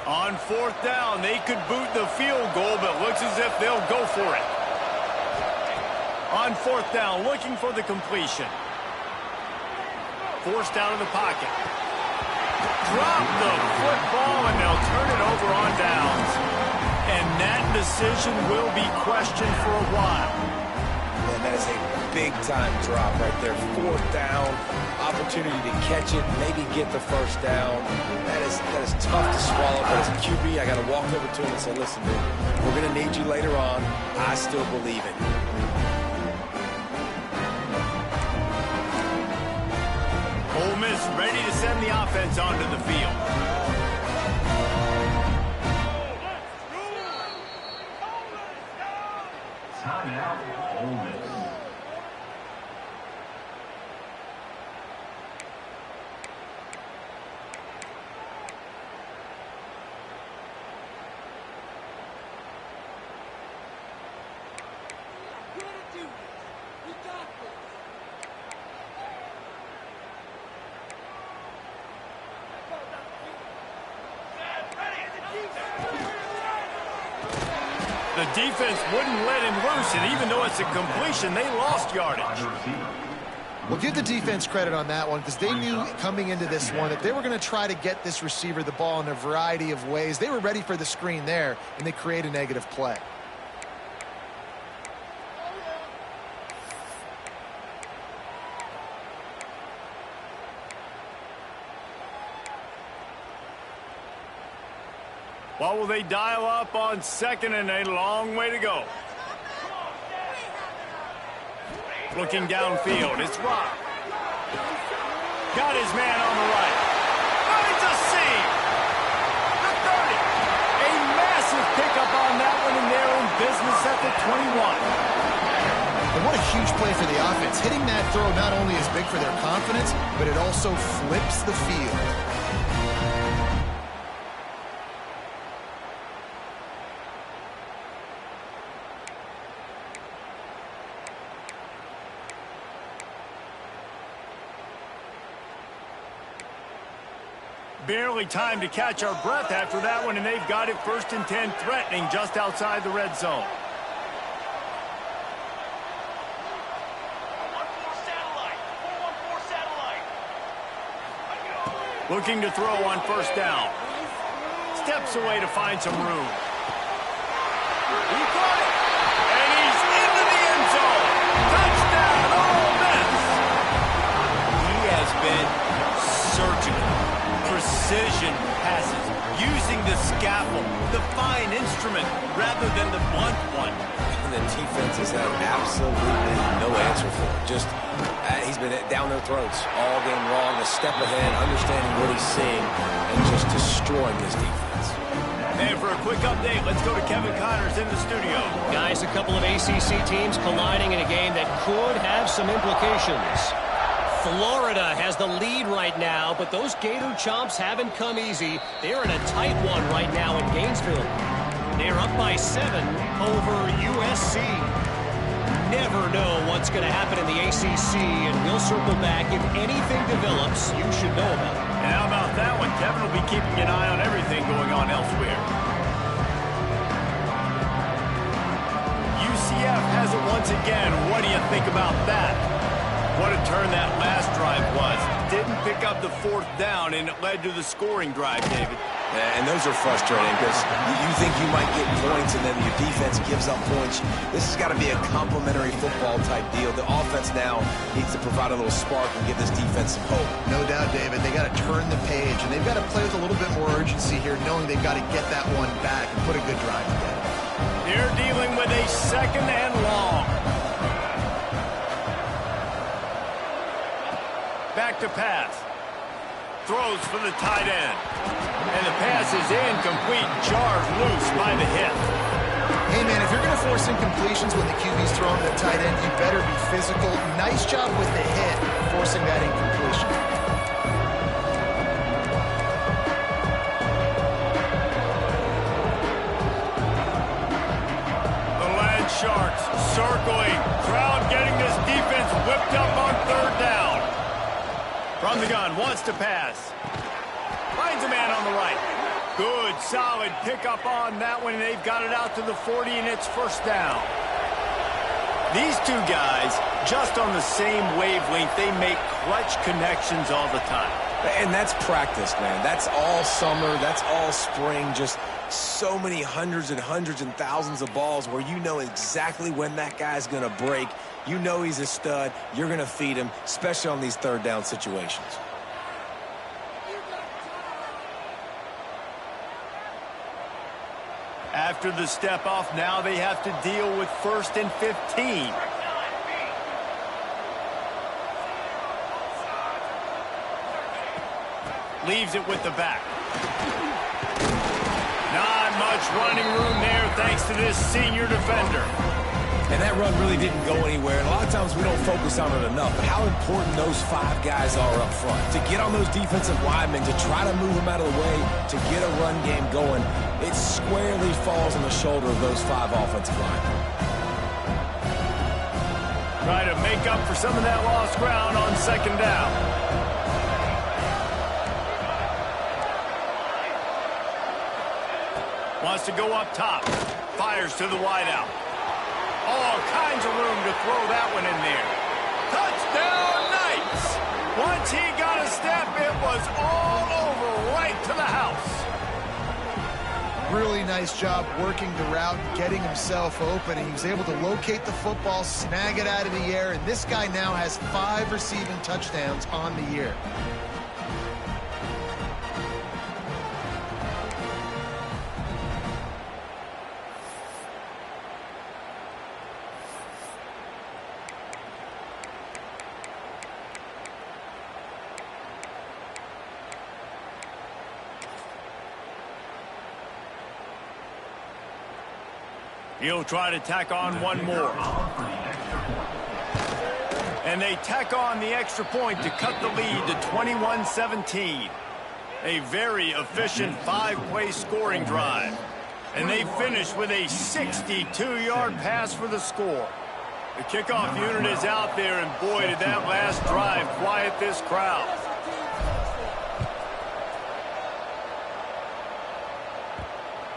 On 4th down, they could boot the field goal, but looks as if they'll go for it. On 4th down, looking for the completion. Forced out of the pocket. Drop the football, and they'll turn it over on downs. And that decision will be questioned for a while. And that is a big-time drop right there. 4th down, opportunity to catch it, maybe get the 1st down. That is tough to swallow, but as a QB, I got to walk over to him and say, listen, dude, we're going to need you later on. I still believe in you. Ole Miss ready to send the offense onto the field. Timeout, Ole Miss. defense wouldn't let him loose, and even though it's a completion, they lost yardage. Well, give the defense credit on that one because they knew coming into this one that they were going to try to get this receiver the ball in a variety of ways. They were ready for the screen there, and they create a negative play. What will they dial up on second and a long way to go? Looking downfield, it's Rock. Got his man on the right. Finds a seam. The 30. A massive pickup on that one, and they're in business at the 21. And what a huge play for the offense. Hitting that throw not only is big for their confidence, but it also flips the field. Barely time to catch our breath after that one, and they've got it 1st and 10, threatening just outside the red zone. Looking to throw on 1st down. Steps away to find some room. He caught it, and he's into the end zone. Touchdown, Ole Miss. He has been surgical. Precision passes, using the scaffold, the fine instrument, rather than the blunt one. And the defense has had absolutely no answer for it. Just, he's been down their throats all game long, a step ahead, understanding what he's seeing, and just destroying this defense. And for a quick update, let's go to Kevin Connors in the studio. Guys, a couple of ACC teams colliding in a game that could have some implications. Florida has the lead right now, but those Gator Chomps haven't come easy. They're in a tight one right now in Gainesville. They're up by 7 over USC. Never know what's going to happen in the ACC, and we'll circle back. If anything develops, you should know about it. And how about that one? Kevin will be keeping an eye on everything going on elsewhere. UCF has it once again. What do you think about that? What a turn that last drive was. Didn't pick up the 4th down, and it led to the scoring drive, David. Yeah, and those are frustrating because you think you might get points and then your defense gives up points. This has got to be a complementary football type deal. The offense now needs to provide a little spark and give this defense some hope. No doubt, David. They got to turn the page, and they've got to play with a little bit more urgency here, knowing they've got to get that one back and put a good drive together. They're dealing with a 2nd and long. Back to pass. Throws for the tight end. And the pass is incomplete. Jarred loose by the hip. Hey, man, if you're going to force incompletions when the QB's throwing to the tight end, you better be physical. Nice job with the hit, forcing that incompletion. The Land Sharks circling. Crowd getting this defense whipped up on 3rd down. From the gun, wants to pass. Finds a man on the right. Good, solid pickup on that one, and they've got it out to the 40, and it's 1st down. These two guys, just on the same wavelength, they make clutch connections all the time. And that's practice, man. That's all summer. That's all spring. Just so many hundreds and thousands of balls where you know exactly when that guy's going to break. You know he's a stud. You're going to feed him, especially on these 3rd down situations. After the step off, now they have to deal with 1st and 15. Leaves it with the back. Not much running room there thanks to this senior defender. And that run really didn't go anywhere. And a lot of times we don't focus on it enough. But how important those 5 guys are up front. To get on those defensive linemen, to try to move them out of the way, to get a run game going, it squarely falls on the shoulder of those 5 offensive linemen. Try to make up for some of that lost ground on 2nd down. Wants to go up top. fires to the wideout. All kinds of room to throw that one in there. Touchdown, Knights! Once he got a step, it was all over right to the house. Really nice job working the route and getting himself open. He was able to locate the football, snag it out of the air, and this guy now has 5 receiving touchdowns on the year. He'll try to tack on one more. And they tack on the extra point to cut the lead to 21-17. A very efficient 5-play scoring drive. And they finish with a 62-yard pass for the score. The kickoff unit is out there, and boy, did that last drive quiet this crowd.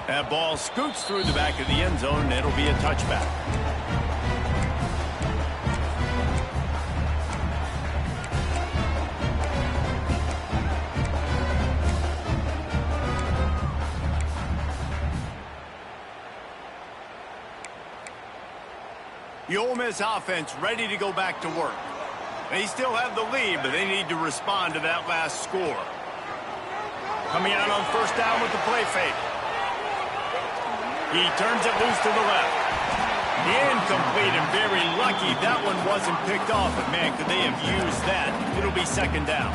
That ball scoots through the back of the end zone, and it'll be a touchback. The Ole Miss offense ready to go back to work. They still have the lead, but they need to respond to that last score. Coming out on first down with the play fake. He turns it loose to the left. Incomplete, and very lucky that one wasn't picked off. But, man, could they have used that? It'll be second down.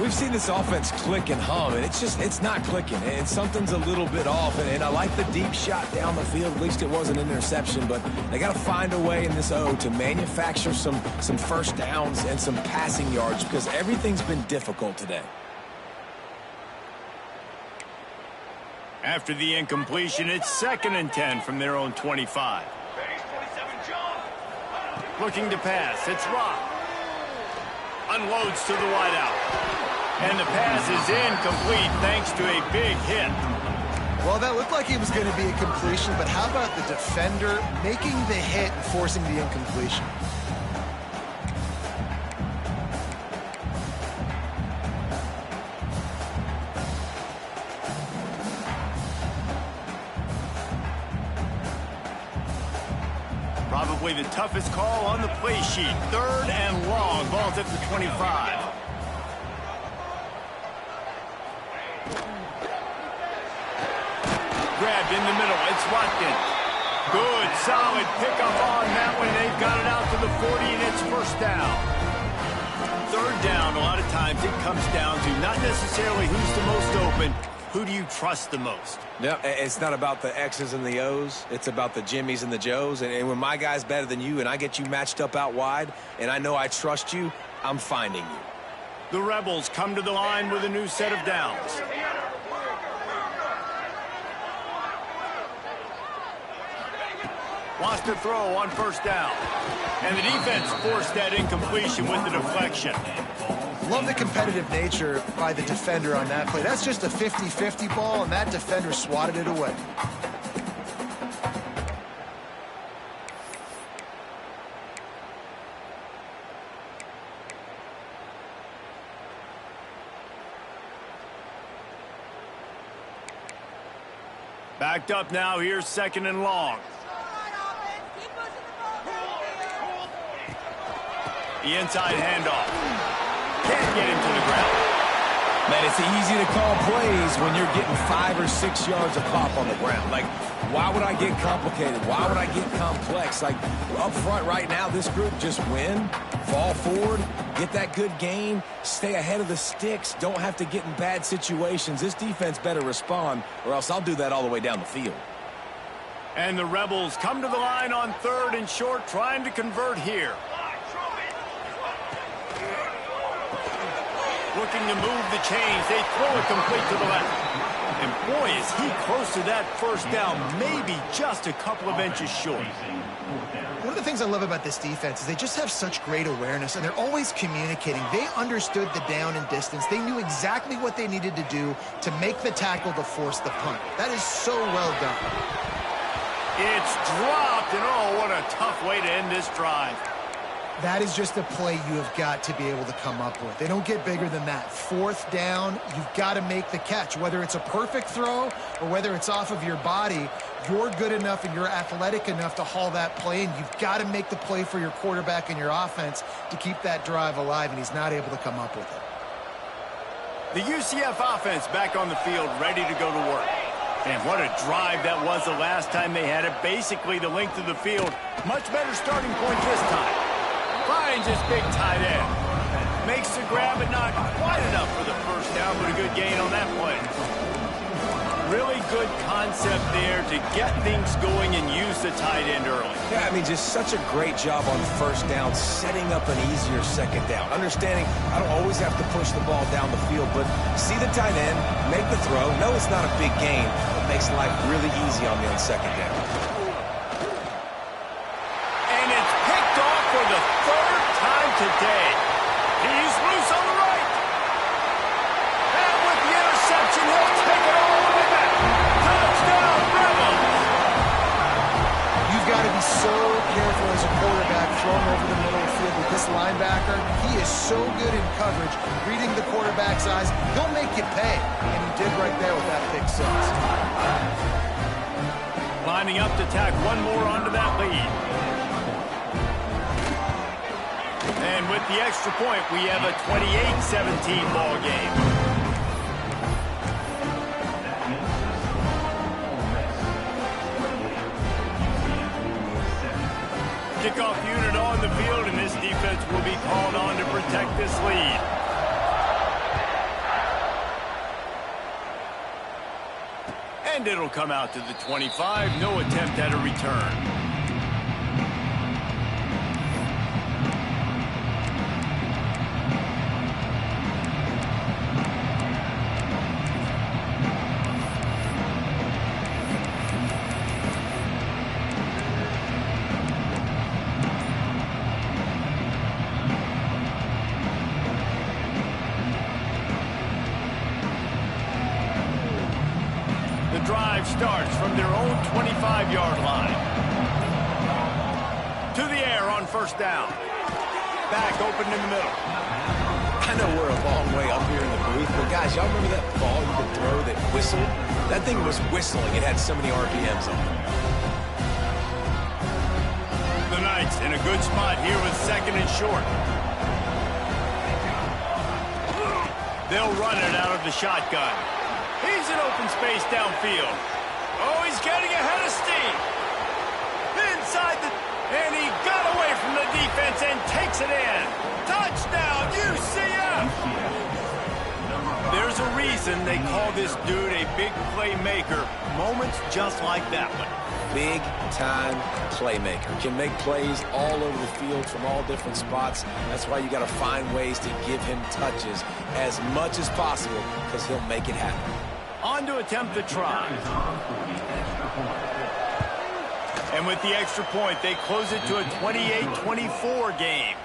We've seen this offense click and hum, and it's not clicking, and something's a little bit off. And I like the deep shot down the field. At least it wasn't an interception, but they got to find a way in this O to manufacture some first downs and some passing yards because everything's been difficult today. After the incompletion, it's 2nd and 10 from their own 25. Looking to pass, it's Rock. Unloads to the wideout. And the pass is incomplete thanks to a big hit. Well, that looked like it was going to be a completion, but how about the defender making the hit and forcing the incompletion? Probably the toughest call on the play sheet. 3rd and long. Ball's at the 25. Grabbed in the middle. It's Watkins. Good, solid pickup on that one. They've got it out to the 40, and it's first down. 3rd down, a lot of times it comes down to not necessarily who's the most open. Who do you trust the most? Yeah, it's not about the X's and the O's. It's about the Jimmys and the Joes. And when my guy's better than you and I get you matched up out wide and I know I trust you, I'm finding you. The Rebels come to the line with a new set of downs. Wants to throw on first down. And the defense forced that incompletion with the deflection. Love the competitive nature by the defender on that play. That's just a 50-50 ball, and that defender swatted it away. Backed up now. Here's 2nd and long. The inside handoff. Can't get him to the ground. Man, it's easy to call plays when you're getting 5 or 6 yards a pop on the ground. Like, why would I get complicated? Why would I get complex? Like, up front right now, this group just win, fall forward, get that good gain, stay ahead of the sticks, don't have to get in bad situations. This defense better respond, or else I'll do that all the way down the field. And the Rebels come to the line on 3rd and short, trying to convert here. Looking to move the chains. They throw it complete to the left. And boy, is he close to that first down, maybe just a couple of inches short. One of the things I love about this defense is they just have such great awareness, and they're always communicating. They understood the down and distance. They knew exactly what they needed to do to make the tackle to force the punt. That is so well done. It's dropped, and oh, what a tough way to end this drive. That is just a play you have got to be able to come up with. They don't get bigger than that. Fourth down, you've got to make the catch. Whether it's a perfect throw or whether it's off of your body, you're good enough and you're athletic enough to haul that play, and you've got to make the play for your quarterback and your offense to keep that drive alive, and he's not able to come up with it. The UCF offense back on the field, ready to go to work. And what a drive that was the last time they had it. Basically the length of the field. Much better starting point this time. Finds his big tight end. Makes the grab, but not quite enough for the first down, but a good gain on that play. Really good concept there to get things going and use the tight end early. Yeah, I mean, just such a great job on first down, setting up an easier second down. Understanding I don't always have to push the ball down the field, but see the tight end, make the throw. No, it's not a big gain, but makes life really easy on me on second down. And it's picked off for the third time today. He's loose on the right. And with the interception, he'll take it all the way back. Touchdown, Rebels! You've got to be so careful as a quarterback throwing over the middle of the field with this linebacker. He is so good in coverage, reading the quarterback's eyes. He'll make you pay, and he did right there with that pick six. Lining up to tack one more onto that lead. And with the extra point, we have a 28-17 ball game. Kickoff unit on the field, and this defense will be called on to protect this lead. And it'll come out to the 25. No attempt at a return. Drive starts from their own 25-yard line. To the air on first down. Back open in the middle. I know we're a long way up here in the booth, but guys, y'all remember that ball you could throw that whistled? That thing was whistling. It had so many RPMs on it. The Knights in a good spot here with second and short. They'll run it out of the shotgun. He's in open space downfield. Oh, he's getting ahead of steam. Inside the... And he got away from the defense and takes it in. Touchdown, UCF! There's a reason they call this dude a big playmaker. Moments just like that one. Big-time playmaker. Can make plays all over the field from all different spots. That's why you got to find ways to give him touches as much as possible, because he'll make it happen. On to attempt the try. And with the extra point, they close it to a 28-24 game.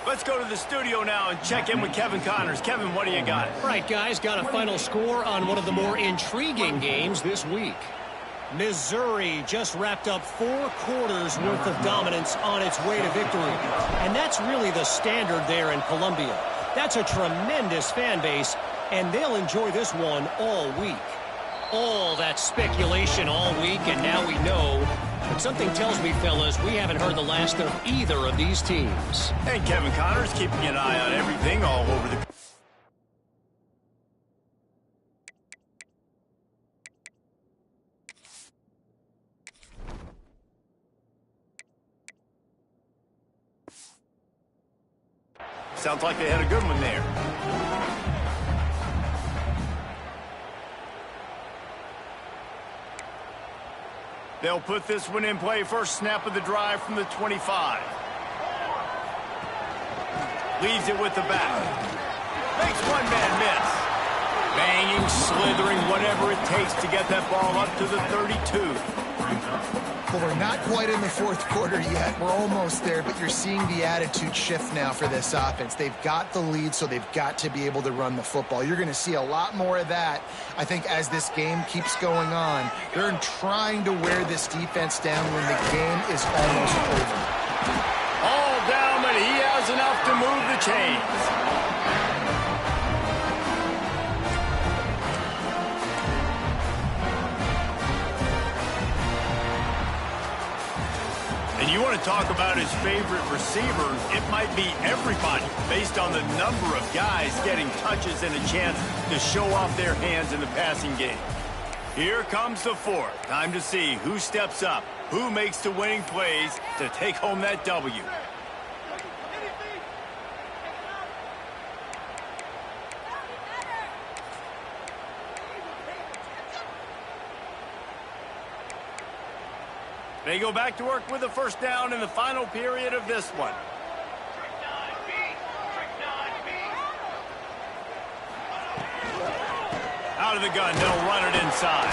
Let's go to the studio now and check in with Kevin Connors. Kevin, what do you got? All right, guys, got a final score on one of the more intriguing games this week. Missouri just wrapped up 4 quarters worth of dominance on its way to victory. And that's really the standard there in Columbia. That's a tremendous fan base, and they'll enjoy this one all week. All that speculation all week, and now we know. But something tells me, fellas, we haven't heard the last of either of these teams. And Kevin Connors keeping an eye on everything all over the... Sounds like they had a good one there. They'll put this one in play. First snap of the drive from the 25. Leaves it with the back. Makes one man miss. Banging, slithering, whatever it takes to get that ball up to the 32. Well, we're not quite in the fourth quarter yet. We're almost there, but you're seeing the attitude shift now for this offense. They've got the lead, so they've got to be able to run the football. You're going to see a lot more of that, I think, as this game keeps going on. They're trying to wear this defense down when the game is almost over. All down, but he has enough to move the chains. And you want to talk about his favorite receiver, it might be everybody based on the number of guys getting touches and a chance to show off their hands in the passing game. Here comes the fourth. Time to see who steps up, who makes the winning plays to take home that W. They go back to work with a first down in the final period of this one. Out of the gun, they'll run it inside.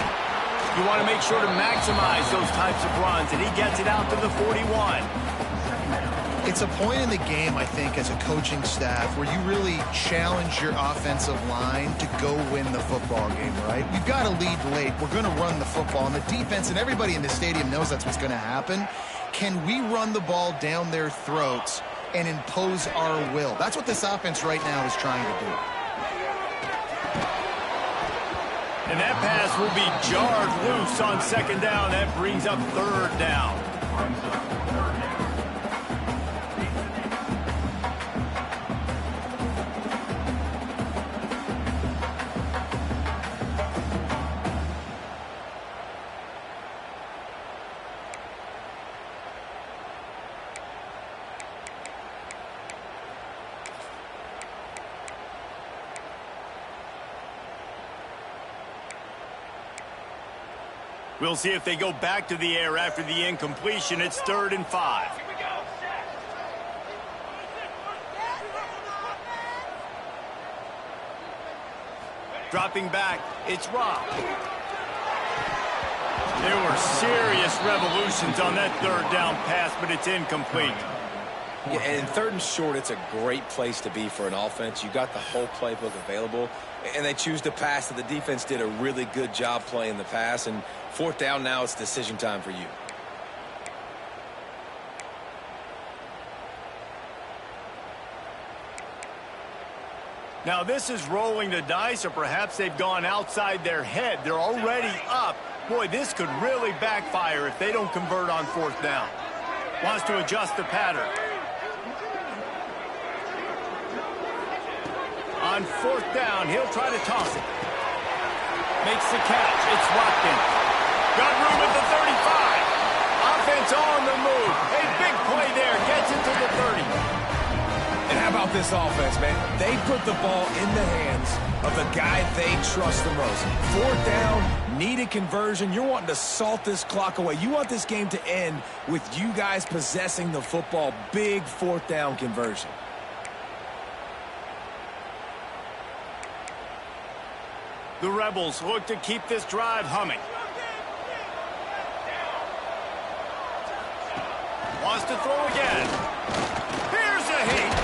You want to make sure to maximize those types of runs, and he gets it out to the 41. It's a point in the game, I think, as a coaching staff where you really challenge your offensive line to go win the football game, right? We've got to lead late. We're going to run the football. And the defense and everybody in the stadium knows that's what's going to happen. Can we run the ball down their throats and impose our will? That's what this offense right now is trying to do. And that pass will be jarred loose on second down. That brings up third down. We'll see if they go back to the air after the incompletion. It's 3rd and 5. Dropping back, it's Rob. There were serious revolutions on that third down pass, but it's incomplete. Yeah, and 3rd and short, it's a great place to be for an offense. You got the whole playbook available, and they choose to pass. The defense did a really good job playing the pass, and 4th down now, it's decision time for you. Now this is rolling the dice, or perhaps they've gone outside their head. They're already up. Boy, this could really backfire if they don't convert on 4th down. Wants to adjust the pattern. On 4th down, he'll try to toss it. Makes the catch. It's Watkins. Got room at the 35. Offense on the move. A big play there. Gets it to the 30. And how about this offense, man? They put the ball in the hands of the guy they trust the most. 4th down, needed conversion. You're wanting to salt this clock away. You want this game to end with you guys possessing the football. Big 4th down conversion. The Rebels look to keep this drive humming. Wants to throw again. Here's a hit.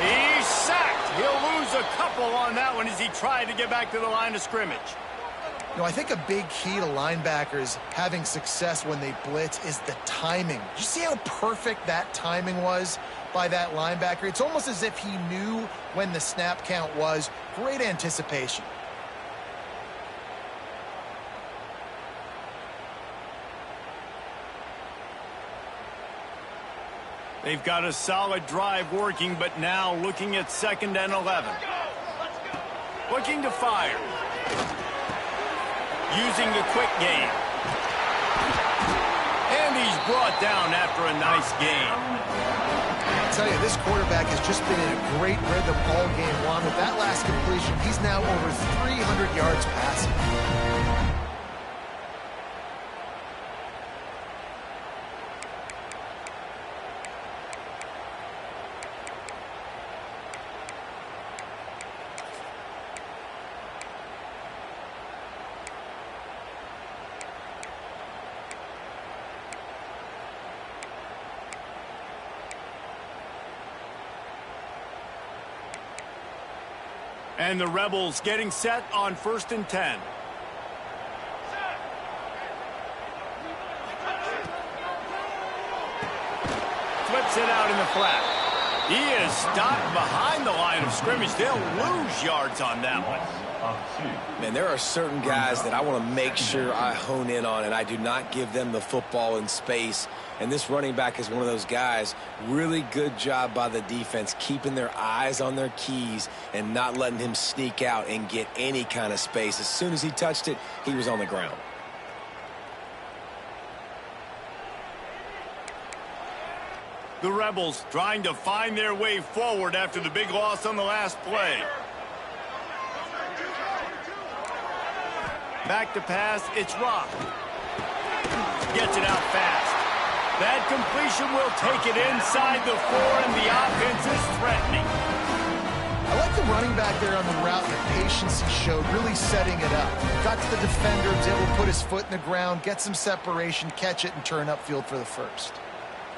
He's sacked. He'll lose a couple on that one as he tried to get back to the line of scrimmage. You know, I think a big key to linebackers having success when they blitz is the timing. Did you see how perfect that timing was by that linebacker? It's almost as if he knew when the snap count was. Great anticipation. They've got a solid drive working, but now looking at 2nd and 11. Looking to fire. Using the quick game. And he's brought down after a nice game. I'll tell you, this quarterback has just been in a great rhythm all game long. With that last completion, he's now over 300 yards passing. And the Rebels getting set on 1st and 10. Flips it out in the flat. He is stopped behind the line of scrimmage. They'll lose yards on that one. Man, there are certain guys that I want to make sure I hone in on, and I do not give them the football in space. And this running back is one of those guys. Really good job by the defense, keeping their eyes on their keys and not letting him sneak out and get any kind of space. As soon as he touched it, he was on the ground. The Rebels trying to find their way forward after the big loss on the last play. Back to pass, it's Rock. Gets it out fast. That completion will take it inside the 4, and the offense is threatening. I like the running back there on the route and the patience he showed, really setting it up. Got to the defender, was able to put his foot in the ground, get some separation, catch it, and turn upfield for the first.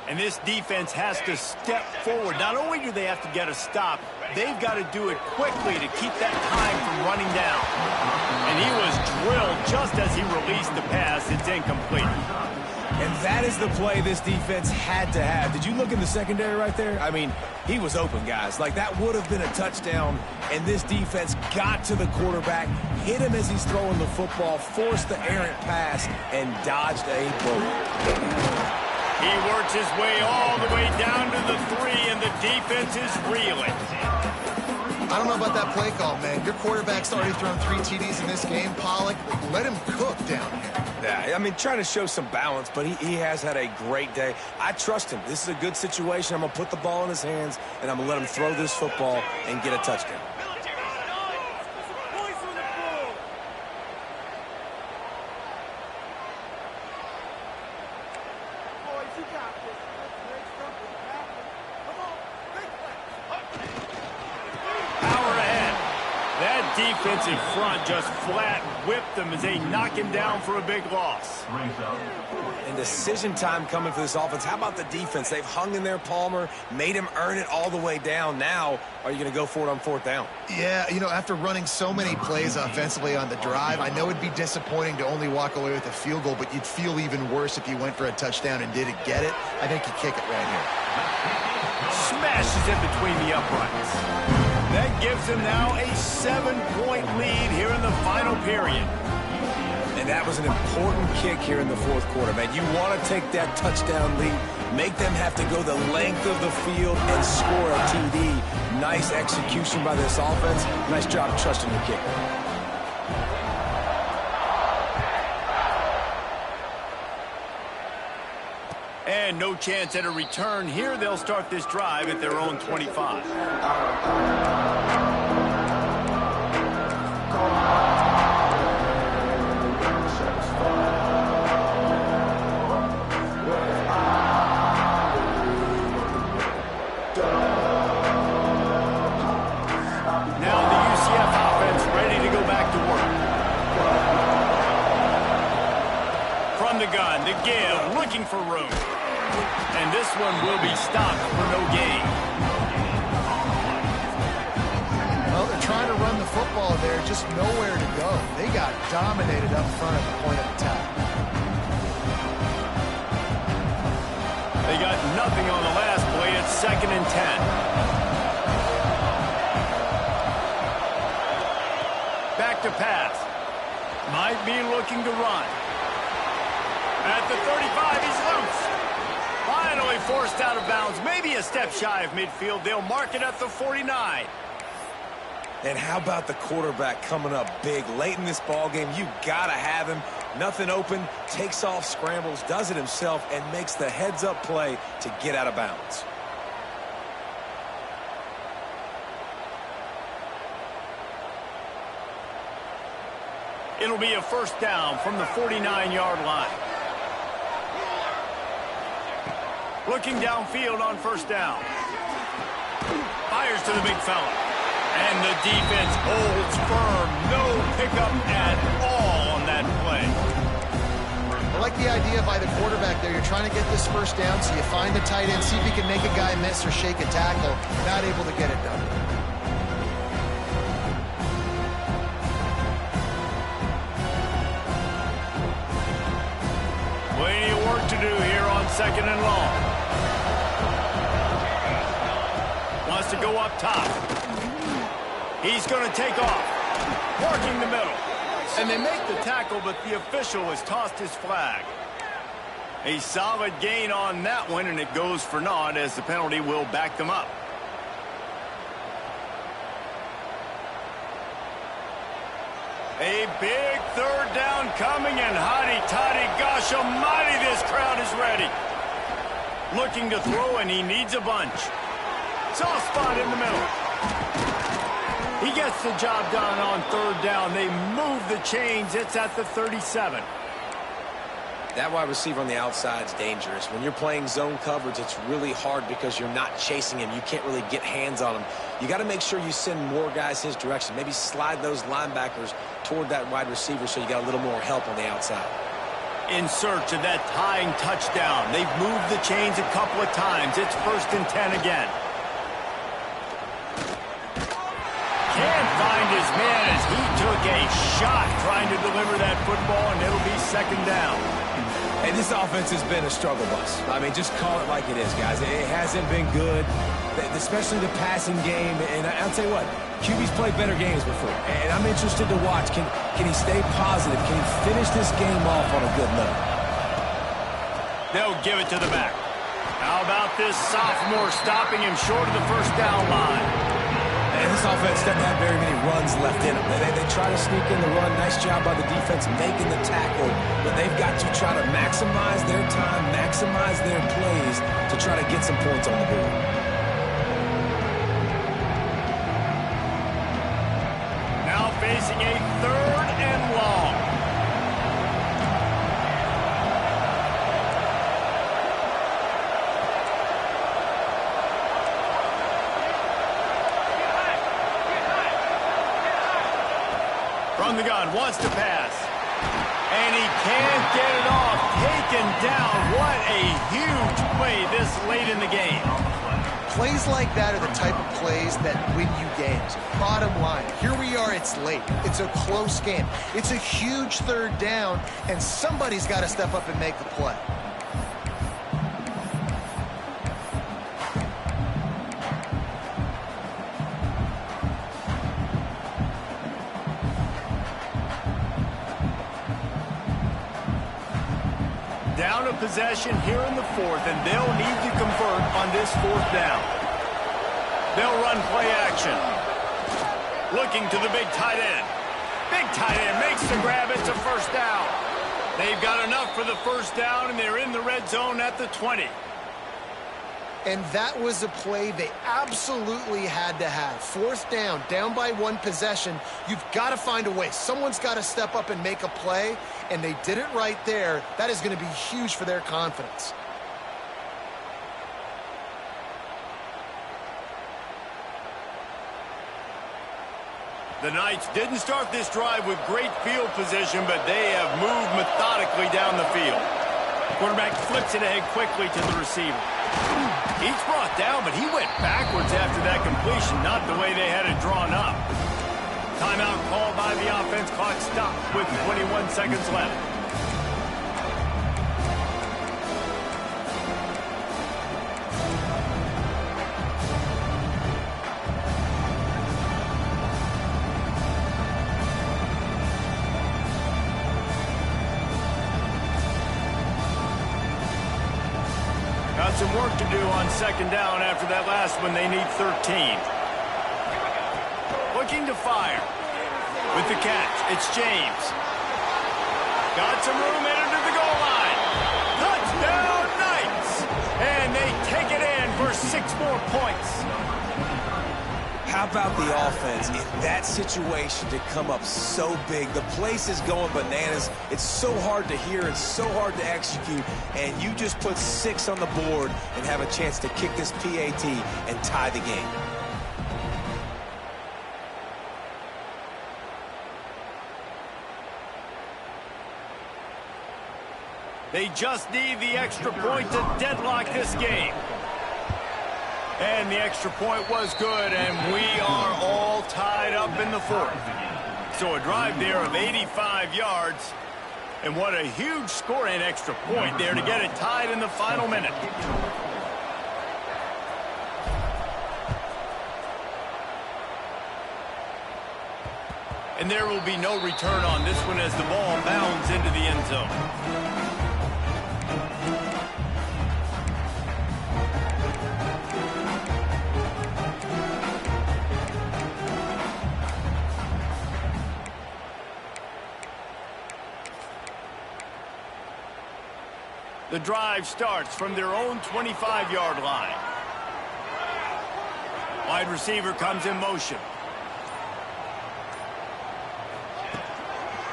And this defense has to step forward. Not only do they have to get a stop, they've got to do it quickly to keep that time from running down. And he was drilled just as he released the pass. It's incomplete. And that is the play this defense had to have. Did you look in the secondary right there? I mean, he was open, guys. Like, that would have been a touchdown, and this defense got to the quarterback, hit him as he's throwing the football, forced the errant pass, and dodged a bullet. He works his way all the way down to the 3, and the defense is reeling. I don't know about that play call, man. Your quarterback's already thrown 3 TDs in this game. Pollock, let him cook down here. Yeah, I mean, trying to show some balance, but he has had a great day. I trust him. This is a good situation. I'm going to put the ball in his hands, and I'm going to let him throw this football and get a touchdown. Defensive front just flat whipped them as they knock him down for a big loss. And decision time coming for this offense. How about the defense? They've hung in there, Palmer, made him earn it all the way down. Now, are you going to go for it on 4th down? Yeah, you know, after running so many plays offensively on the drive, I know it'd be disappointing to only walk away with a field goal, but you'd feel even worse if you went for a touchdown and didn't get it. I think you kick it right here. Smashes in between the uprights. That gives him now a 7-point lead here in the final period. And that was an important kick here in the 4th quarter, man. You want to take that touchdown lead, make them have to go the length of the field and score a TD. Nice execution by this offense. Nice job trusting the kicker. And no chance at a return here. They'll start this drive at their own 25. Now the UCF offense ready to go back to work. From the gun, the give, looking for room. And this one will be stopped for no gain. Well, they're trying to run the football there, just nowhere to go. They got dominated up front at the point of attack. They got nothing on the last play. It's 2nd and 10. Back to pass. Might be looking to run. At the 35, he's loose. Finally forced out of bounds, maybe a step shy of midfield. They'll mark it at the 49. And how about the quarterback coming up big late in this ball game? You got to have him. Nothing open, takes off, scrambles, does it himself, and makes the heads-up play to get out of bounds. It'll be a 1st down from the 49-yard line. Looking downfield on 1st down. Fires to the big fella. And the defense holds firm. No pickup at all on that play. I like the idea by the quarterback there. You're trying to get this 1st down, so you find the tight end, see if you can make a guy miss or shake a tackle. Not able to get it done. second and long. Wants to go up top. He's going to take off. Working the middle. And they make the tackle, but the official has tossed his flag. A solid gain on that one, and it goes for naught as the penalty will back them up. A big third down coming, and hotty-toddy, gosh almighty, this crowd is ready. Looking to throw, and he needs a bunch. Soft spot in the middle. He gets the job done on third down. They move the chains. It's at the 37. That wide receiver on the outside is dangerous. When you're playing zone coverage, it's really hard because you're not chasing him. You can't really get hands on him. You got to make sure you send more guys his direction. Maybe slide those linebackers toward that wide receiver so you got a little more help on the outside. In search of that tying touchdown. They've moved the chains a couple of times. It's 1st and 10 again. Can't find his man as he took a shot trying to deliver that football, and it'll be 2nd down. Hey, this offense has been a struggle bus. I mean, just call it like it is, guys. It hasn't been good, especially the passing game. And I'll tell you what, QB's played better games before. And I'm interested to watch. Can he stay positive? Can he finish this game off on a good note? They'll give it to the back. How about this sophomore stopping him short of the 1st down line? And this offense doesn't have very many runs left in them. They try to sneak in the run. Nice job by the defense making the tackle. But they've got to try to maximize their time, maximize their plays to try to get some points on the board. Now facing a 3rd and long. From the gun, wants to pass. And he can't get it off. Taken down. What a huge play this late in the game. Plays like that are the type of plays that win you games. Bottom line, here we are, it's late. It's a close game. It's a huge 3rd down, and somebody's got to step up and make the play. Down a possession here in the 4th, and they'll need to convert on this 4th down. They'll run play action. Looking to the big tight end. Big tight end makes the grab. It's a 1st down. They've got enough for the 1st down, and they're in the red zone at the 20. And that was a play they absolutely had to have. 4th down, down by 1 possession. You've got to find a way. Someone's got to step up and make a play, and they did it right there. That is going to be huge for their confidence. The Knights didn't start this drive with great field position, but they have moved methodically down the field. Quarterback flips it ahead quickly to the receiver. He's brought down, but he went backwards after that completion, not the way they had it drawn up. Timeout called by the offense. Clock stopped with 21 seconds left. Got some work to do on 2nd down after that last one. They need 13. Looking to fire. With the catch, it's James. Got some room headed to the goal line. Touchdown Knights! And they take it in for 6 more points. How about the offense in that situation to come up so big? The place is going bananas. It's so hard to hear. It's so hard to execute. And you just put 6 on the board and have a chance to kick this PAT and tie the game. They just need the extra point to deadlock this game. And the extra point was good, and we are all tied up in the 4th. So a drive there of 85 yards And what a huge score and extra point there to get it tied in the final minute. And there will be no return on this one as the ball bounds into the end zone. The drive starts from their own 25-yard line. Wide receiver comes in motion.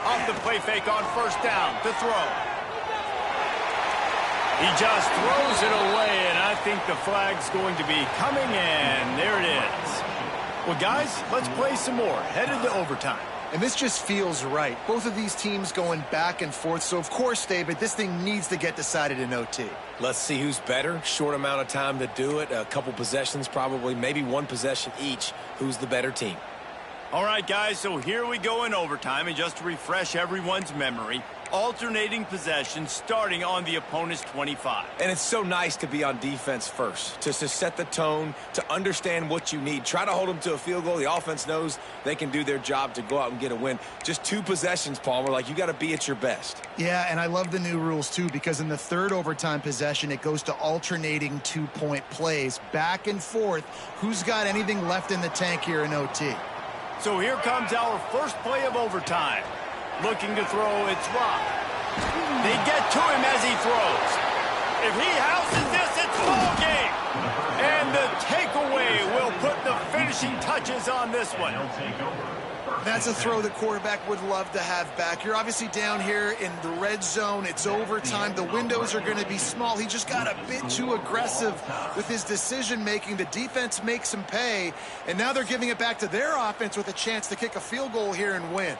Off the play fake on first down to throw. He just throws it away, and I think the flag's going to be coming, and there it is. Well, guys, let's play some more. Headed to overtime. And this just feels right. Both of these teams going back and forth. So, of course, David, this thing needs to get decided in OT. Let's see who's better. Short amount of time to do it. A couple possessions probably, maybe one possession each. Who's the better team? All right, guys, so here we go in overtime. And just to refresh everyone's memory, alternating possessions starting on the opponent's 25. And it's so nice to be on defense first, to set the tone, to understand what you need. Try to hold them to a field goal. The offense knows they can do their job to go out and get a win. Just 2 possessions, Palmer, like you got to be at your best. Yeah, and I love the new rules, too, because in the third overtime possession, it goes to alternating 2-point plays, back and forth. Who's got anything left in the tank here in OT? So here comes our first play of overtime. Looking to throw, it's Rock. They get to him as he throws. If he houses this, it's ball game. And the takeaway will put the finishing touches on this one. That's a throw the quarterback would love to have back. You're obviously down here in the red zone. It's overtime. The windows are going to be small. He just got a bit too aggressive with his decision-making. The defense makes him pay, and now they're giving it back to their offense with a chance to kick a field goal here and win.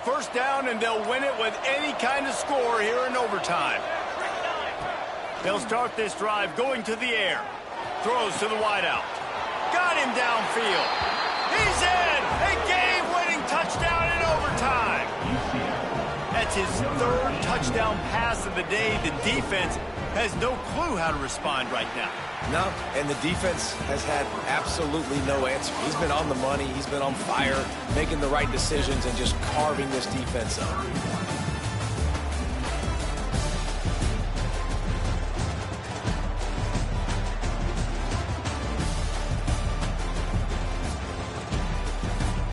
First down, and they'll win it with any kind of score here in overtime. They'll start this drive going to the air. Throws to the wideout. Got him downfield. He's in! A game-winning touchdown in overtime. That's his 3rd touchdown pass of the day. The defense has no clue how to respond right now. No, and the defense has had absolutely no answer. He's been on the money. He's been on fire, making the right decisions and just carving this defense up.